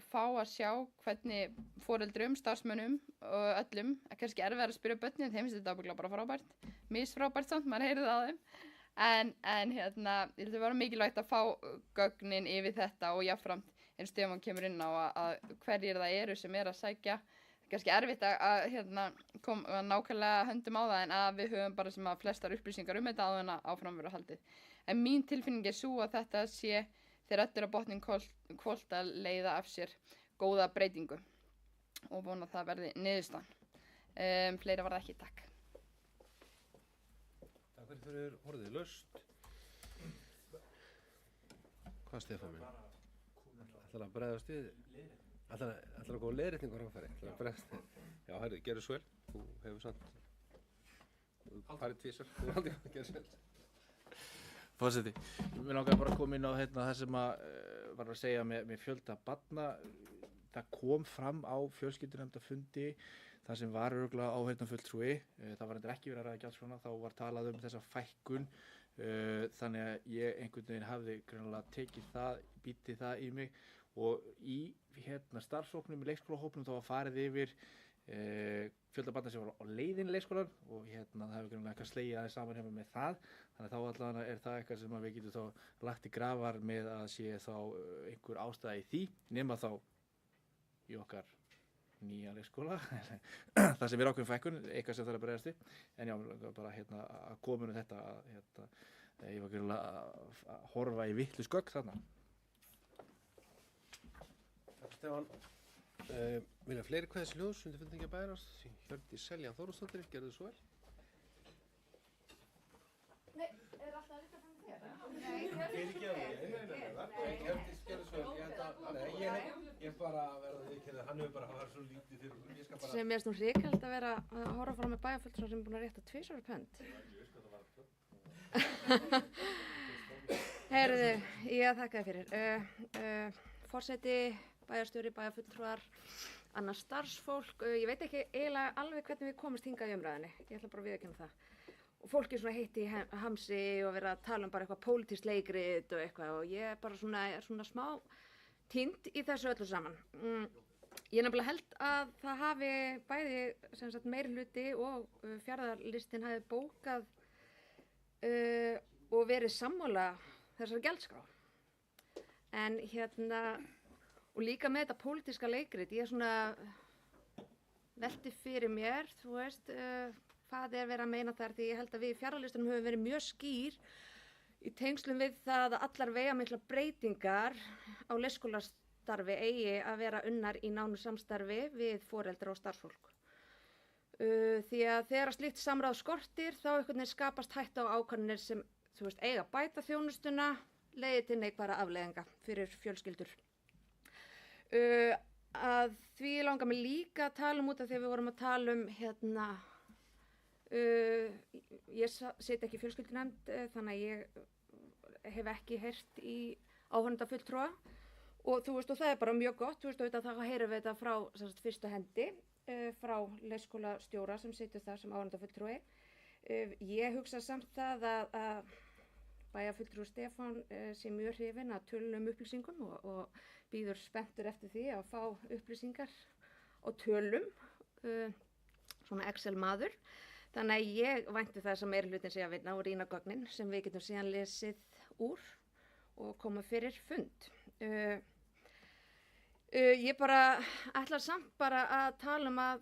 [SPEAKER 5] fá að sjá hvernig foreldrum, starfsmönnum og öllum, kannski erfiðar að spyrja börnin, þeim finnst þetta ábygglega bara frábært, misfrábært samt, maður heyrði það á þeim. En ég held að vera mikilvægt að fá gögnin yfir þetta og jafnframt eins Stefán kemur inn á að hverjir það eru sem er að sækja. Það er kannski erfitt að koma nákvæmlega höndum á það en að við höfum bara sem að flestar upplýsingar þetta áður en að áfram verður haldið. En mín tilfinning er svo að þetta sé þegar öll er á botninn hvolft að leiða af sér góða breytingu og vona að það verði niðurstaðan. Fleira var það ekki, takk.
[SPEAKER 1] Takk fyrir orðið laust. Hvað Stefán minn? Ætlar að bregðast við? Ætlar að góða leiðréttingur áfæri. Já, herri, gerðu svo vel. Þú hefur samt farið tvisvar. Þú aldrei að gera svo vel.
[SPEAKER 4] Fórseti, mér langaði bara að koma inn á það sem var að segja með fjölda barna. Það kom fram á fjölskyldunefndarfundi þar sem var örugglega áheyrnarfulltrúi. Það var endur ekki verið að ræða gjaldskrána, þá var talað þessa fækkun. Þannig að ég einhvern veginn hafði greinilega býtið það í mig og í starfsóknum í leikskólahópnum þá var farið yfir fjölda barna sem var á leiðinni leikskólan og það hefur greinilega eitthvað slegið aðeins saman hefur með það. Þannig að þá allavega það eitthvað sem við getum þá lagt í grafar með að sé þá einhver ástæða í því, nema þá í okkar nýja leikskóla, það sem er ákveðin fækkun, eitthvað sem þarf að bregðast við. En já, bara að koma þetta ég var greinilega að horfa í vitlaus gögn þarna.
[SPEAKER 1] Takk Stefán. Vilja fleiri kveðis ljós undir fundingja bæjarráðs? Hjördís Seljan Þórðardóttir, gerðu svo vel.
[SPEAKER 2] Nei, er alltaf að líta fram með þér?
[SPEAKER 1] Hjördís, gerðu svo vel. Ég bara verða því að hann hefur bara farið svo lítið fyrir hún.
[SPEAKER 6] Sem er svona hrikald að vera að horfa fram með bæjarfulltrúa sem er búin að rétta 2 pund. Heyrðu, ég þakka þér fyrir. Forseti, bæjarstjóri, bæjarfulltrúar, annars starfsfólk. Ég veit ekki eiginlega alveg hvernig við komumst hingað í umræðinni. Ég ætla bara að viðurkenna það. Og fólk er svona heitt í hamsi og verið að tala bara eitthvað pólitískt leikrit og eitthvað og ég er bara svona smá týnd í þessu öllu saman. Ég nefnilega held að það hafi bæði meirihluti og fjarðarlistin hafi bókað og verið sammála þessar gjaldskrá. En og líka með þetta pólitíska leikrit, ég svona velti fyrir mér, þú veist, hvað er verið að meina þar því ég held að við í fjarðarlistunum höfum verið mjög skýr í tengslum við það að allar veigamiklar breytingar á leikskólastarfi eigi að vera unnar í nánu samstarfi við foreldra og starfsfólk. Því að þegar slíkt samráð skortir þá einhvern veginn skapast hætta á ákvarðanir sem eiga að bæta þjónustuna, leiði til neikvæðra afleiðinga fyrir fjölskyldur. Að því langar mig líka að tala út af því að við vorum að tala ég sit ekki í fjölskyldunefnd þannig að ég hef ekki heyrt í áhorfendafulltrúa og það er bara mjög gott, þá heyrum við þetta frá fyrstu hendi frá leikskólastjóra sem situr þar sem áhorfendafulltrúi. Ég hugsa samt það að bæjarfulltrúi Stefán sé mjög hrifinn af tölum upplýsingum og bíður spenntur eftir því að fá upplýsingar á tölum, svona Excel maður. Þannig að ég vænti þess að meirihlutin sé að vinna og rýna gögnin sem við getum síðan lesið úr og koma fyrir fund. Ég bara ætla samt bara að tala að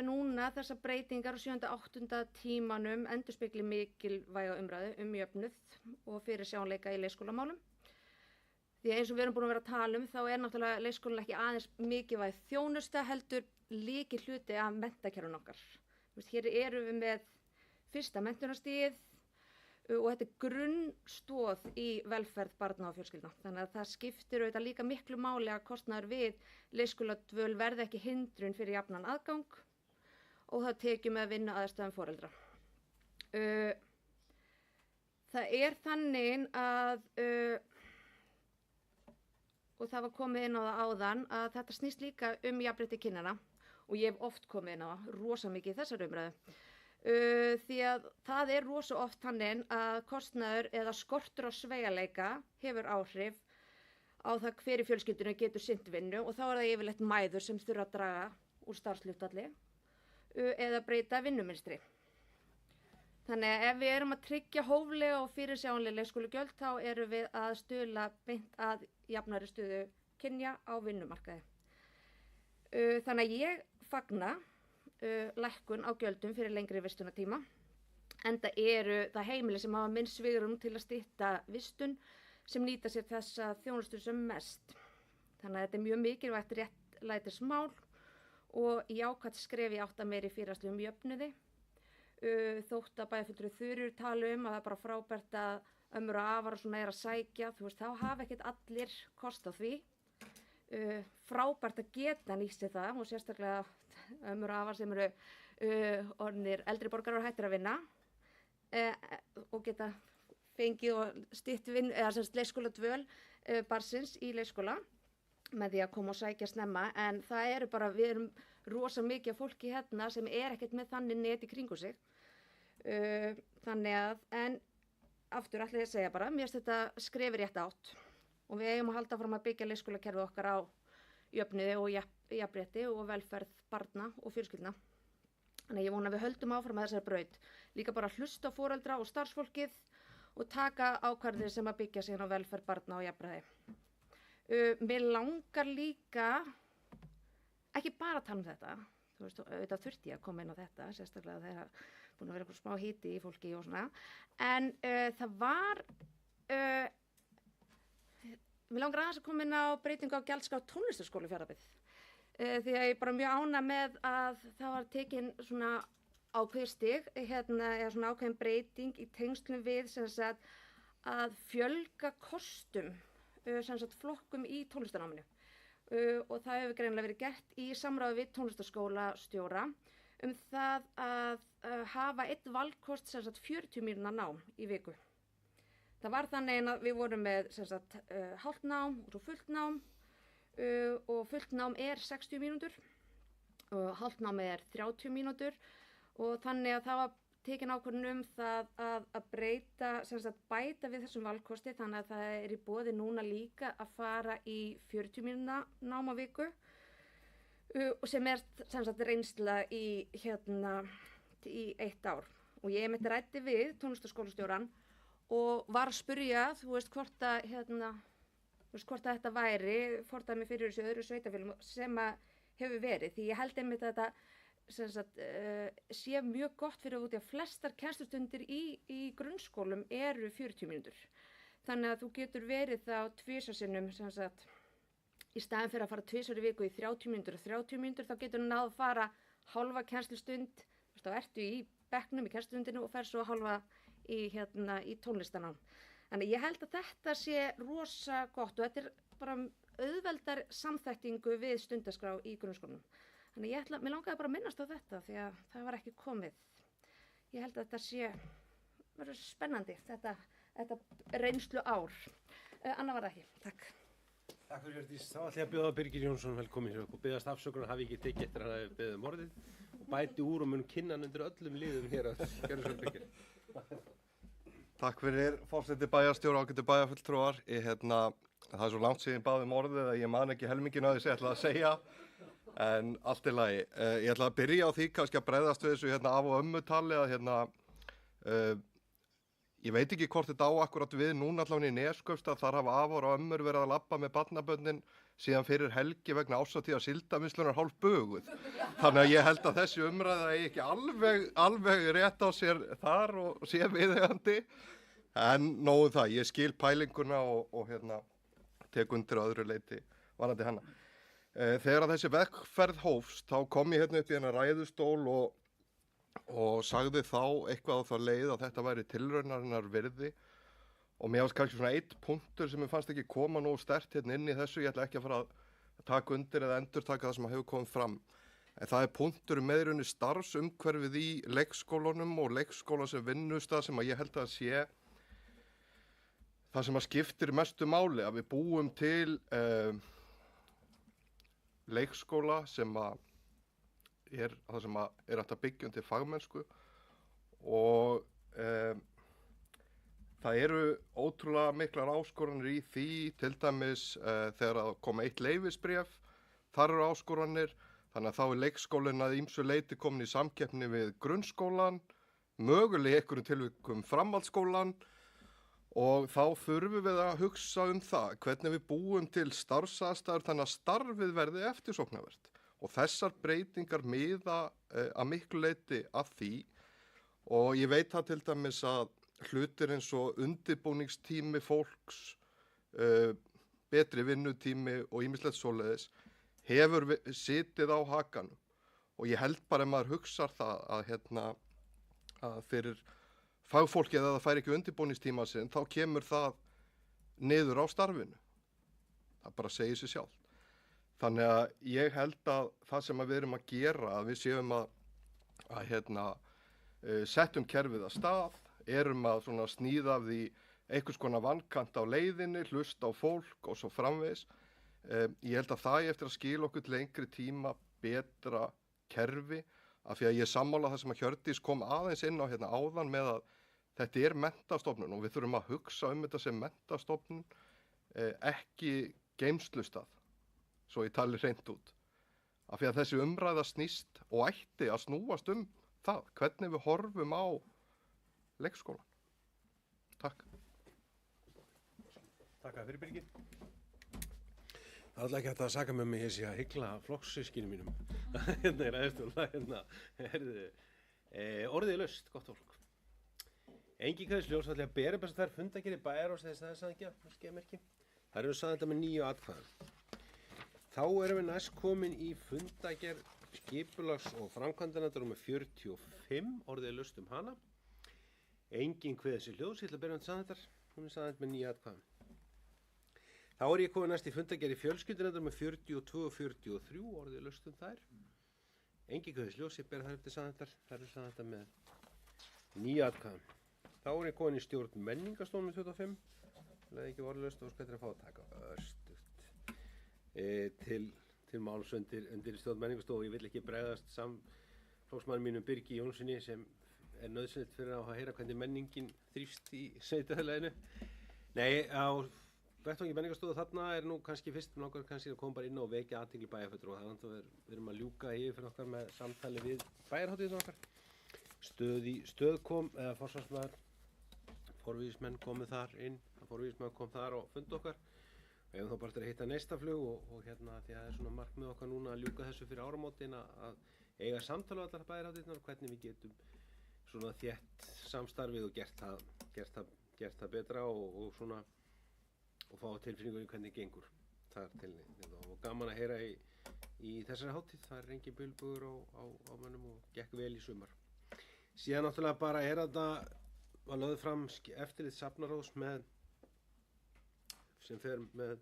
[SPEAKER 6] núna þessar breytingar á 7. og 8. tímanum endurspegli mikilvæga umræðu jöfnuð og fyrirsjáanleika í leikskólamálum. Því eins og við erum búin að vera að tala þá er náttúrulega leikskólan ekki aðeins mikilvæg þjónusta heldur lykilhluti af menntakerfinu okkar. Hér erum við með fyrsta menntunarstigið og þetta er grunnstoð í velferð barna og fjölskyldna. Þannig að það skiptir auðvitað líka miklu máli að kostnaður við leikskóladvöl verði ekki hindrun fyrir jafnan aðgang og það tekjum með vinnuaðstöðum foreldra. Það er þannig að, og það var komið inn á það áðan, að þetta snýst líka jafnrétti kynjanna. Og ég hef oft komið inn á rosa mikið í þessar umræðu. Því að það er rosa oft þannig að kostnaður eða skortur á sveigjanleika hefur áhrif á það hver í fjölskyldunni getur sinnt vinnu og þá er það yfirleitt mæður sem þurfa að draga úr starfshlutfalli eða breyta vinnumynstri. Þannig að ef við erum að tryggja hóflega og fyrirsjáanleg leikskólagjöld þá erum við að stuðla beint að jafnari stöðu kynja á vinnumarkaði. Þannig að ég fagna lækkun á gjöldum fyrir lengri vistunartíma enda eru það heimili sem hafa minnst svigrúm til að stytta vistun sem nýta sér þessa þjónustu sem mest. Þannig að þetta er mjög mikilvægt réttlætismál og jákvætt skref í átt að meiri félagslegum jöfnuði. Þótt að bæjarfulltrúi Þuríður tala að það er bara frábært að ömmur og afar og svona er að sækja, þá hafa ekkert allir kost á því. frábært að geta nýst sér það og sérstaklega ömmur og afar sem eru orðnir eldri borgarar og hættir að vinna og geta fengið og stytt eða semst leikskóla dvöl barnsins í leikskóla með því að koma og sækja snemma, en það eru bara, við erum rosa mikið af fólki hérna sem ekkert með þannig net í kringu sig. Þannig að, en aftur ætla ég að segja bara, mér finnst þetta skrefi rétt átt og við eigum að halda fram að byggja leikskólakerfið okkar á jöfnuði og jafnrétti og velferð barna og fjölskyldna. Þannig að ég vona að við höldum áfram að þessari braut, líka bara hlusta á foreldra og starfsfólkið og taka ákvarðir sem að byggja sig á velferð barna og jafnræði. Mér langar líka ekki bara að tala um þetta, þú veist, auðvitað þurfti ég að koma inn á þetta, sérstaklega þegar búin að vera eitthvað smá hiti í fólki og svona, en það var, mér langar aðeins að koma inn á breytingu á gjaldskrá tónlistarskóla í Fjarðabyggð, því að ég er bara mjög ánægð með að það var tekin svona ákveðið stig, eða svona ákveðin breyting í tengslum við sem sagt að fjölga kostum sem sagt flokkum í tónlistarnáminu og það hefur greinilega verið gert í samráði við tónlistarskólastjóra það að hafa einn valkost sem sagt 40 mínútna nám í viku. Það var þannig að við vorum með sem sagt hálft nám og svo fullt nám og fullt nám er 60 mínútur og hálft nám er 30 mínútur og þannig að það var tekin ákvörðun það að breyta, sem sagt bæta við þessum valkosti þannig að það er í boði núna líka að fara í 40 mínútna nám á viku og sem er sem sagt reynsla í 1 ár og ég mitt ræddi við tónlistarskólastjóran og var að spyrja, þú veist, hvort að þetta væri fordæmi fyrir þessu öðru sveitafélögum sem að hefur verið, því ég held einmitt að þetta sé mjög gott fyrir út í að flestar kennslustundir í grunnskólum eru 40 mínútur. Þannig að þú getur verið þá tvisvar sinnum sem sagt í staðinn fyrir að fara tvisvar í viku í 30 mínútur og 30 mínútur þá getur þú náð að fara hálfa kennslustund, þá ertu í bekknum í kennslustundinu og fer svo hálfa í tónlistarnám. Þannig ég held að þetta sé rosa gott og þetta er bara auðveldar samþættingu við stundaskrá í grunnskólanum. Þannig mér langaði bara að minnast á þetta því að það var ekki komið. Ég held að þetta verður spennandi, þetta reynslu ár. Anna var það ekki, takk.
[SPEAKER 1] Takk fyrir Hjördís. Þá ætla ég að bjóða Birgir Jónsson velkomin hér og biðjast afsökunar hafi ekki tekið eftir að hann hafi beðið orðið og bæti úr og mun kynna hann undir öllum liðum hér að gera svo Birgir.
[SPEAKER 7] Takk fyrir forseti bæjarstjóra ágætu bæjarfulltrúar. Það er svo langt síðan báðum orðið að ég man ekki helminginn af þessu ég ætla að segja. En allt í lagi. Ég ætla að byrja á því kannski að bregðast við þessu af og ömmutali að ég veit ekki hvort þetta á akkurat við núna allavega í Neskaupstað, þar hafa afar og ömmur verið að labba með barnabörnin síðan fyrir helgi vegna árshátíðar síldarvinnslunnar hálf buguð. Þannig að ég held að þessi umræða eigi ekki alveg rétt á sér þar og sé viðeigandi. En nógu það, ég skil pælinguna og tek undir öðru leyti varðandi hana. Þegar að þessi vegferð hófst, þá kom ég upp í hennar ræðustól og sagði þá eitthvað á þá leið að þetta væri tilraunarinnar virði og mér fannst kannski svona einn punktur sem mér fannst ekki koma nógu sterkt inn í þessu, ég ætla ekki að fara að taka undir eða endurtaka það sem hefur komið fram. En það er punktur með í rauninni starfsumhverfið í leikskólunum og leikskóla sem vinnustað sem að ég held að sé það sem að skiptir mestu máli, að við búum til leikskóla sem að er það sem að er hægt að byggja undir fagmennsku og það eru ótrúlega miklar áskoranir í því, til dæmis þegar að koma eitt leyfisbréf, þar eru áskoranir, þannig að þá er leikskólinn að ýmsu leyti komin í samkeppni við grunnskólan, mögulega í einhverjum tilvikum framhaldsskólan og þá þurfum við að hugsa það, hvernig við búum til starfsaðstæður þannig að starfið verði eftirsóknarvert. Og þessar breytingar miða að miklu leyti að því og ég veit það til dæmis að hlutir eins og undirbúningstími fólks, betri vinnutími og ýmislegt svoleiðis hefur sitið á hakanum og ég held bara ef maður hugsar það að fyrir fagfólkið að það fær ekki undirbúningstíma sinn þá kemur það niður á starfinu. Það bara segir sig sjálft. Þannig að ég held að það sem að við erum að gera, að við séum að settum kerfið að stað, erum að svona sníða af því einhvers konar vankant á leiðinni, hlusta á fólk og svo framvegis. Ég held að það eftir að skila okkur til lengri tíma betra kerfi, af því að ég sammála það sem að Hjördís kom aðeins inn á hérna áðan með að þetta er menntastofnun og við þurfum að hugsa þetta sem menntastofnun, ekki geymslustað, svo ég tali hreint út. Af því að þessi umræða snýst og ætti að snúast það, hvernig við horfum á leikskólan. Takk.
[SPEAKER 1] Takk fyrir Birgir. Það er alltaf ekki hægt að saka með mig þessi að hyggla flokkssystkini mínum. Hérna ræðistóla, orðið er laust, gott fólk. Engin kveðsljós ætla að bera best þær fundagerði bæjarráðs þess að það er sagði skemmerki. Það eru sagði þetta með 9 atkvæðum. Þá erum við næst komin í fundagerð skipulags- og framkvæmdanefndar númer 45, orðið er laust hana. Engin kveðsljós, ég ætla að bera sagði þetta, hún er sagði þetta með 9 atkvæðum. Þá er ég komin næst í fundagerð í fjölskyldunefndar númer 42 og 43, orðið er laust þær. Engin kveðsljós, ég ber þær upp til sagði þetta, það er sagði þetta með 9 atkvæðum. Þá er ég komin í stjórn menningarstofnun 25, leði ekki orðlaust og skvættir að fá að taka örstuft til máls undir stjórn menningarstofu. Ég vil ekki bregðast samflokksmanni mínum Birgi Jónssoni sem er nauðsynlegt fyrir að heyra hvernig menningin þrífst í sveitarfélaginu. Nei, á vettvangi menningarstofu þarna er nú kannski fyrst langar kannski að koma bara inn og vekja athygli bæjarfulltrúa og þannig að við erum að ljúka yfir fyrir okkar með samtali við bæjarhátíðina okkar. Stöð kom, eða forsvarsmaður, forvígismenn komu þar inn, forvígismaður kom þar og fundi okkar. Við hefum þá bara til að hitta næsta flug og hérna því að það er svona markmið okkar núna að ljúka þessu fyrir áramótin að eiga samtala allar bæjarhátíðirnar og hvernig við getum svona þétt samstarfið og gert það betra og svona og fá tilfinningu í hvernig gengur þar til og gaman að heyra í þessari hátíð. Það er engin bilbugur á mönnum og gekk vel í sumar. Síðan náttúrulega bara er þetta var lögð fram eftirlit safnaráðs sem fer með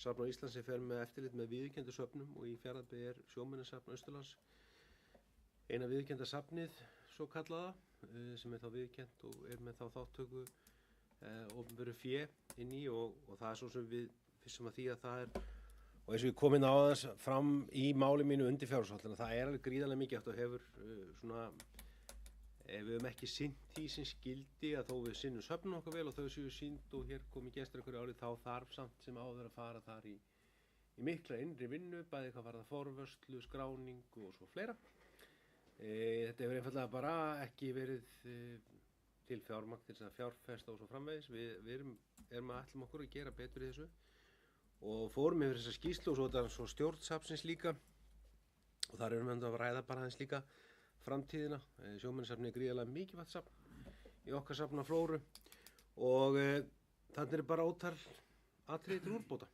[SPEAKER 1] Safn á Íslands sem fer með eftirlit með viðurkenndu söfnum og í Fjarðabyggð er Sjóminjasafn Austurlands eina viðurkennda safnið svo kallaða sem er þá viðurkennt og er með þá þáttöku opinberu fé inn í og það er svo sem við fyrst að því að það er og eins og við komum aðeins fram í máli mínu undir fjárhagshaldina það er alveg gríðarlega mikið eftir og hefur svona ef við höfum ekki sinnt því sem skildi að þó við sinnum söfnum okkar vel og þau séu sýnd og hér komi gestur einhverju árið þá þarf samt sem áður að fara þar í mikla innri vinnu, bæði hvað var það forvörslu, skráning og svo fleira. Þetta hefur einfallega bara ekki verið til fjármagn til þess að fjárfesta og svo framvegis. Við erum að ætlum okkur að gera betur í þessu og fórum yfir þessa skýrslu og svo stjórnsafnsins líka og þar erum við að ræða bara aðeins líka framtíðina. Sjóminjasafnið er gríðarlega mikilvægt safn í okkar safna flóru og þannig er bara ótal atriði til úrbóta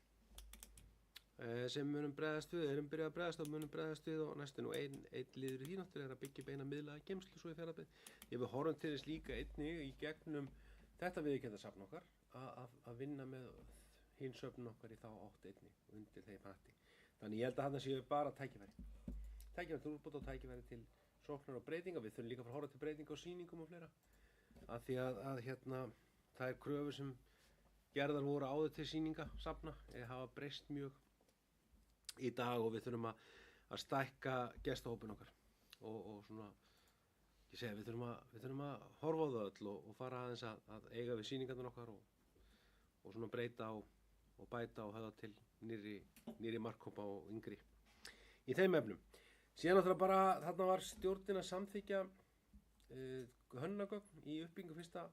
[SPEAKER 1] sem munum bregðast við, erum byrjað að bregðast og munum bregðast við og næstin og einn liður í því náttúrulega er að byggja beina miðlaða geymslu svo í Fjarðabyggð. Ég við horfum til þess líka einnig í gegnum þetta viðurkennda safn okkar að vinna með hinn söfnun okkar í þá átt einnig undir þeim hatti. Þannig ég held að þarna séu bara tækifæri til úrbóta og tækifæri til sóknar og breytinga. Við þurfum líka að fara að horfa til breytinga á sýningum og fleira af því að hérna það er kröfur sem gerðar voru áður til sýninga safna hafa breyst mjög í dag og við þurfum að stækka gestahópinn okkar og svona ég segi við þurfum að horfa á það öll og fara aðeins að eiga við sýningarnar okkar og svona breyta og bæta og höfða til nýri markhópa og yngri í þeim efnum. Síðan náttúrulega bara þarna var stjórnin að samþykja hönnunargögn í uppbyggingu fyrsta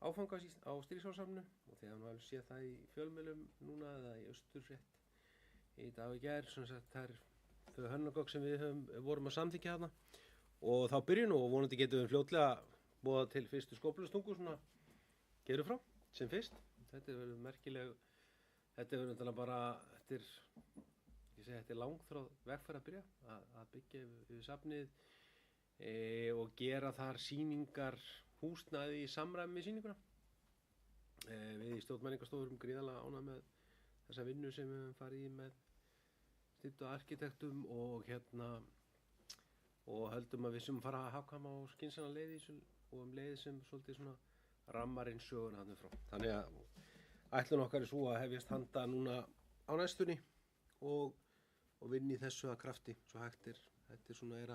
[SPEAKER 1] áfanga á Stríðsárssafninu og þegar hann var séð það í fjölmiðlum núna eða í Austurfrétt í dag og gær svona sagt það er þau hönnunargögn sem við vorum að samþykja þarna og þá byrjun og vonandi getum við fljótlega boða til fyrstu skóflustungu svona gerum frá sem fyrst. Þetta verður merkileg þetta verður náttúrulega bara þetta er langþráð vegferð að byrja að byggja yfir safnið og gera þar sýningar húsnæði í samræmi við sýninguna. Við í stjórn menningarstofu erum gríðarlega ánægð með þessa vinnu sem við höfum farið í þýddu arkitektum og og höldum að við sem fara að hagkvæma á skynsamlega leið í þessu og leið sem svolítið svona rammar inn söguna þarna frá. Þannig að ætlun okkar er svo að hefjast handa núna á næstunni og vinna í þessu að krafti svo hægt þetta svona að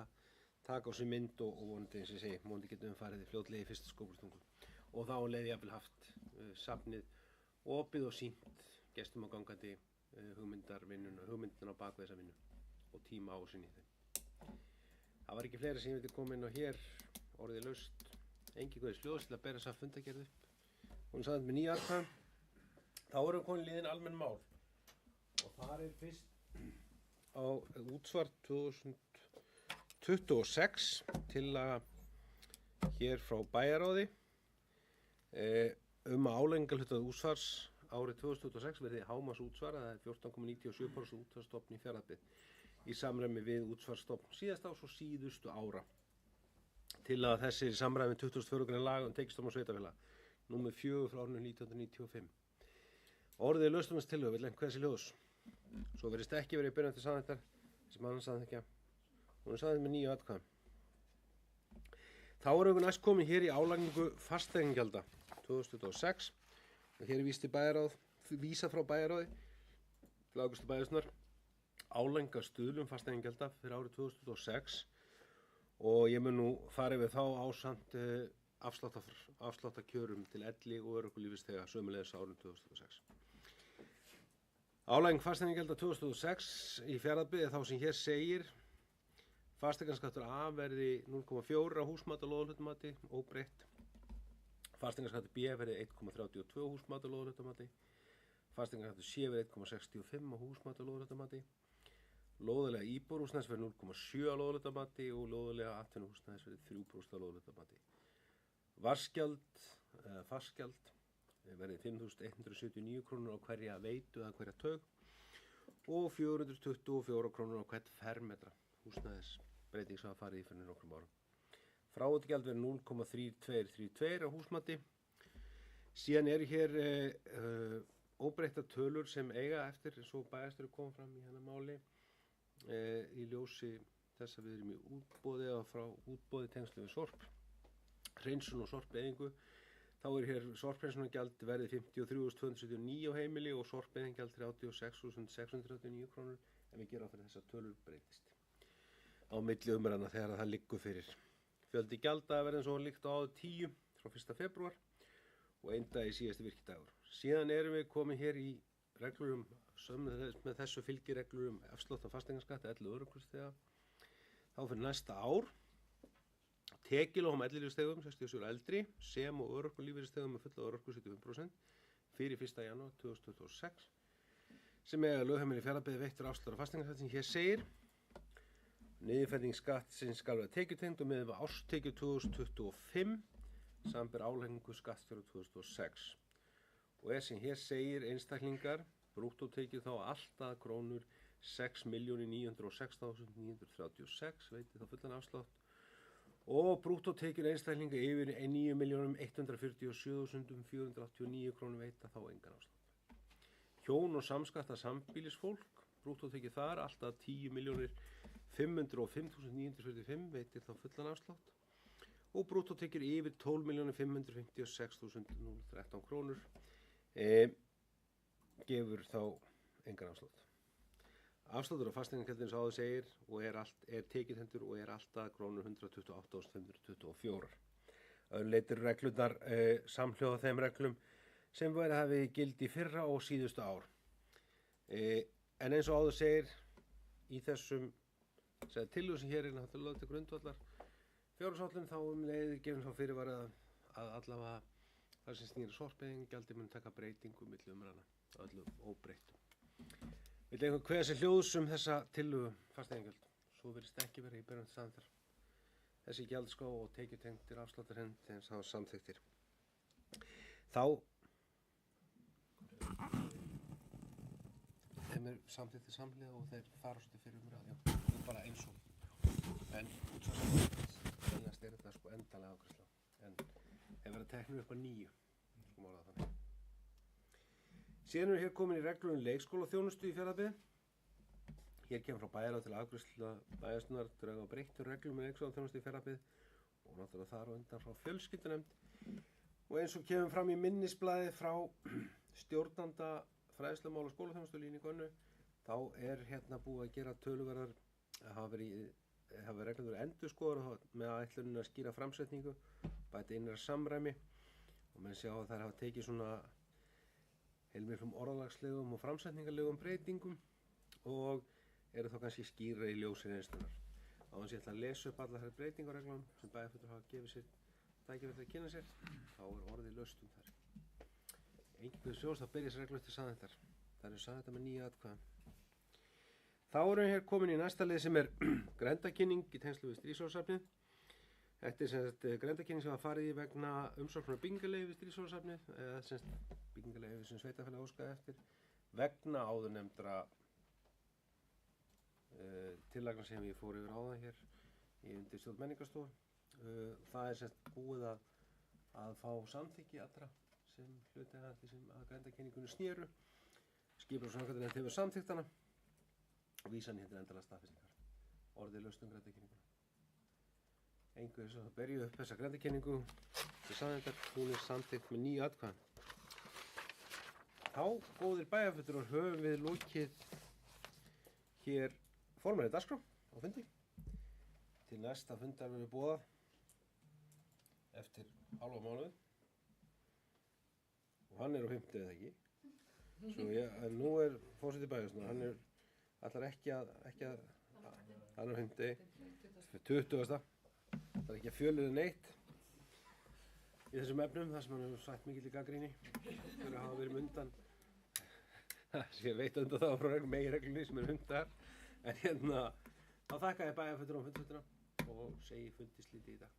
[SPEAKER 1] taka á sig mynd og vonandi eins og ég segi, vonandi getum við farið fljótlega í fyrsta skóflustungu og þá leið ég jafnvel haft safnið opið og sýnt gestum á gangandi hugmyndina á bak við þessa vinnu og tíma ásinn í þeim. Það var ekki fleira sem ég vildi koma inn á hér, orðið laust, engi guðis hljóðs til að bera þessa fundagerð upp. Hún sagði með 9 atkvæðum. Þá erum við komin liðin almenn mál og þar fyrst á útsvar 2026 tillaga hér frá bæjarráði að álagningarhlutfall útsvars árið 2026 verði hámarks útsvar, það 14,97% útsvarsstofn í Fjarðabyggð í samræmi við útsvarsstofn síðasta árs og síðustu ára. Tillaga þessi í samræmi 24. grein laga tekjustofn og sveitarfélaga, númer 4 frá árinu 1995. Orðið lausnumins tillögu vill einhver þessi hljóðs. Svo verðist ekki verið í byrjun til samþykktar sem annan samþykkja. Hún samþykkt með 9 atkvæðum. Þá erum við næst komin hér í álagningu fasteignagjalda 2026 og hér vísað frá bæjarráði til Ágústu Bæjarssonar álagningarstuðlum fasteignagjalda fyrir árið 2026 og ég mun nú fara yfir þá ásamt afsláttarkjörum til elli og örorkulífeyrisþega sömuleiðis árið 2026. Álagning fasteignagjalda 2026 í Fjarðabyggð þá sem hér segir fasteignaskattur A verði 0,4 á húsmat og lóðarhlutamati óbreytt. Fasteignaskattur B verði 1,32 á húsmat og lóðarhlutamati. Fasteignaskattur C verði 1,65 á húsmat og lóðarhlutamati. Lóðarlega íbúðarhúsnæðis verði 0,7 á lóðarhlutamati og lóðarlega atvinnuhúsnæðis verði 3% á lóðarhlutamati. Fastgjald verði 5.179 krónur á hverja veitu eða hverja taug og 424 krónur á hvert fermetra húsnæðisbreyting sem farið í fyrir nokkrum árum. Fráútgjald verði 0,3232 á húsmati. Síðan hér óbreyttar tölur sem eiga eftir eins og bæjarstjóri kom fram í hennar máli í ljósi þess að við erum í útboði eða frá útboði tengslu við sorp, hreinsun og sorpeyðingu. Þá hér sorphreinsunargjald verði 53.279 á heimili og sorpeyðingjald 36.639 krónur en við gerum fyrir þessar tölur breytist á milli umræðna þegar það liggur fyrir. Fjöldi gjalda verði eins og líkt á áður 10 frá 1. febrúar og einn dag í síðasti virkidagur. Síðan erum við komin hér í reglur með þessu fylgir reglur afslátt af fasteignaskatt 11 örorkulífeyrisþega. Þá fyrir næsta ár tekjulágum ellilífeyrisþegum 67 og eldri sem og örorkulífeyrisþegum með fulla örorku 75% fyrir 1. janúar 2026 sem lögheimili Fjarðabyggð veittur afsláttur af fasteignaskatt sem hér segir. Niðurfelling skattsins skal vera tekjutengd og miðað við árstekjur 2025 samanber álagningu skattstjóra 2006. Og sem hér segir einstaklingar brúttótekjur þá alltaf krónur 6.916.936 veitir þá fullan afslátt og brúttótekjur einstaklinga yfir 9.147.489 krónur veita þá engan afslátt. Hjón og samskatta sambýlisfólk brúttótekjur þar alltaf 10.505.945 veitir þá fullan afslátt og brúttótekjur yfir 12.556.013 krónur gefur þá engan afslátt. Afsláttur af fasteignagjaldinu sem áður segir og er tekjutendur og er alltaf krónur 128.524. Öðruleitir reglurnar samhljóða þeim reglum sem verið hafi gildi fyrra og síðustu ár. En eins og áður segir í þessum tillögu sem hér er náttúrulega til grundvallar fjárhagsáætlun þá leiðir gefum þá fyrirvara að allavega það sem snýr sorpeyðingargjaldi mun taka breytingu milli umræðna öllu óbreyttum. Vill einhver kveða sér hljóðs þessa tillögu fasteignagjald? Svo virðist ekki vera í byrjun staðar. Þessi gjaldskrá og tekjutengdir afsláttarhendi eins og samþykktir. Þá þeim samþykktir samhliða og þeir farastu fyrir umræðu. Já, bara eins og. En útsáðast er þetta sko endanlega ákvæmsla. En þeir verða teknir upp að 9. Sko mála það þannig. Síðan hér komin í reglur leikskólaþjónustu í Fjarðabyggð. Hér kemur frá bæjarráð til afgreiðslu bæjarstjórnar drög á breyttum reglum með leikskólaþjónustu í Fjarðabyggð og náttúrulega þar á undan frá fjölskyldunefnd. Og eins og kemur fram í minnisblaði frá stjórnanda fræðslumála skólaþjónustu Línu Gönnu, þá hérna búið að gera töluverðar, hafa reglur endurskoðar með ætlunum að skýra framsetningu, bæta innra samræmi og menn sjá að þær hafa tekið svona heilmiklum orðalagslegum og framsetningarlegum breytingum og eru þá kannski skýra í ljósi reynslunar. Á þess að ég ætla að lesa upp allar þær breytingarreglum sem bæjarfulltrúar hafa gefið sér tækifæri til að kynna sér, þá orðið laust þær. Einhverju sjós þá byrjast reglur til samþykktar. Það eru samþykktar með 9 atkvæðum. Þá erum við hér komin í næsta lið sem grenndarkynning í tengslu við Stríðsóðasafnið. Þetta sem sagt grenndarkynning sem var farið í vegna umsóknar byggingarleyfi við Stríðsóðasafnið, eða sem sagt byggingarleyfi sem sveitarfélag óskaði eftir, vegna áðurnefndra tillagna sem ég fór yfir áðan hér í undirstjórn menningarstofu. Það sem sagt búið að fá samþykki allra sem hluti af því sem að grenndarkynningunni snéru. Skipulagsframkvæmdanefnd hefur samþykkt hana og vísan hér til endanlega staðfestingar. Orðið laust grenndarkynninguna. Einhverju svo berju upp þessa grenndarkynningu til samþykktar, hún samþykkt með 9 atkvæðum. Þá, góðir bæjarfulltrúar, höfum við lokið hér formlegri dagskrá á fundi. Til næsta fundar verður boðað eftir hálfa mánuð og hann á 50 eða ekki. Svo en nú forseti bæjarstjórnar, hann ætlar ekki að hann á 50 20. Það ekki að fjölið neitt í þessum efnum, þar sem hann hefur sætt mikill í gagnrýni fyrir að hafa verið mundan. Ég veit undan þá frá meginreglunni sem hundar. En þá þakka ég bæjarfulltrúum fundfundina og segi fundi slítið í dag.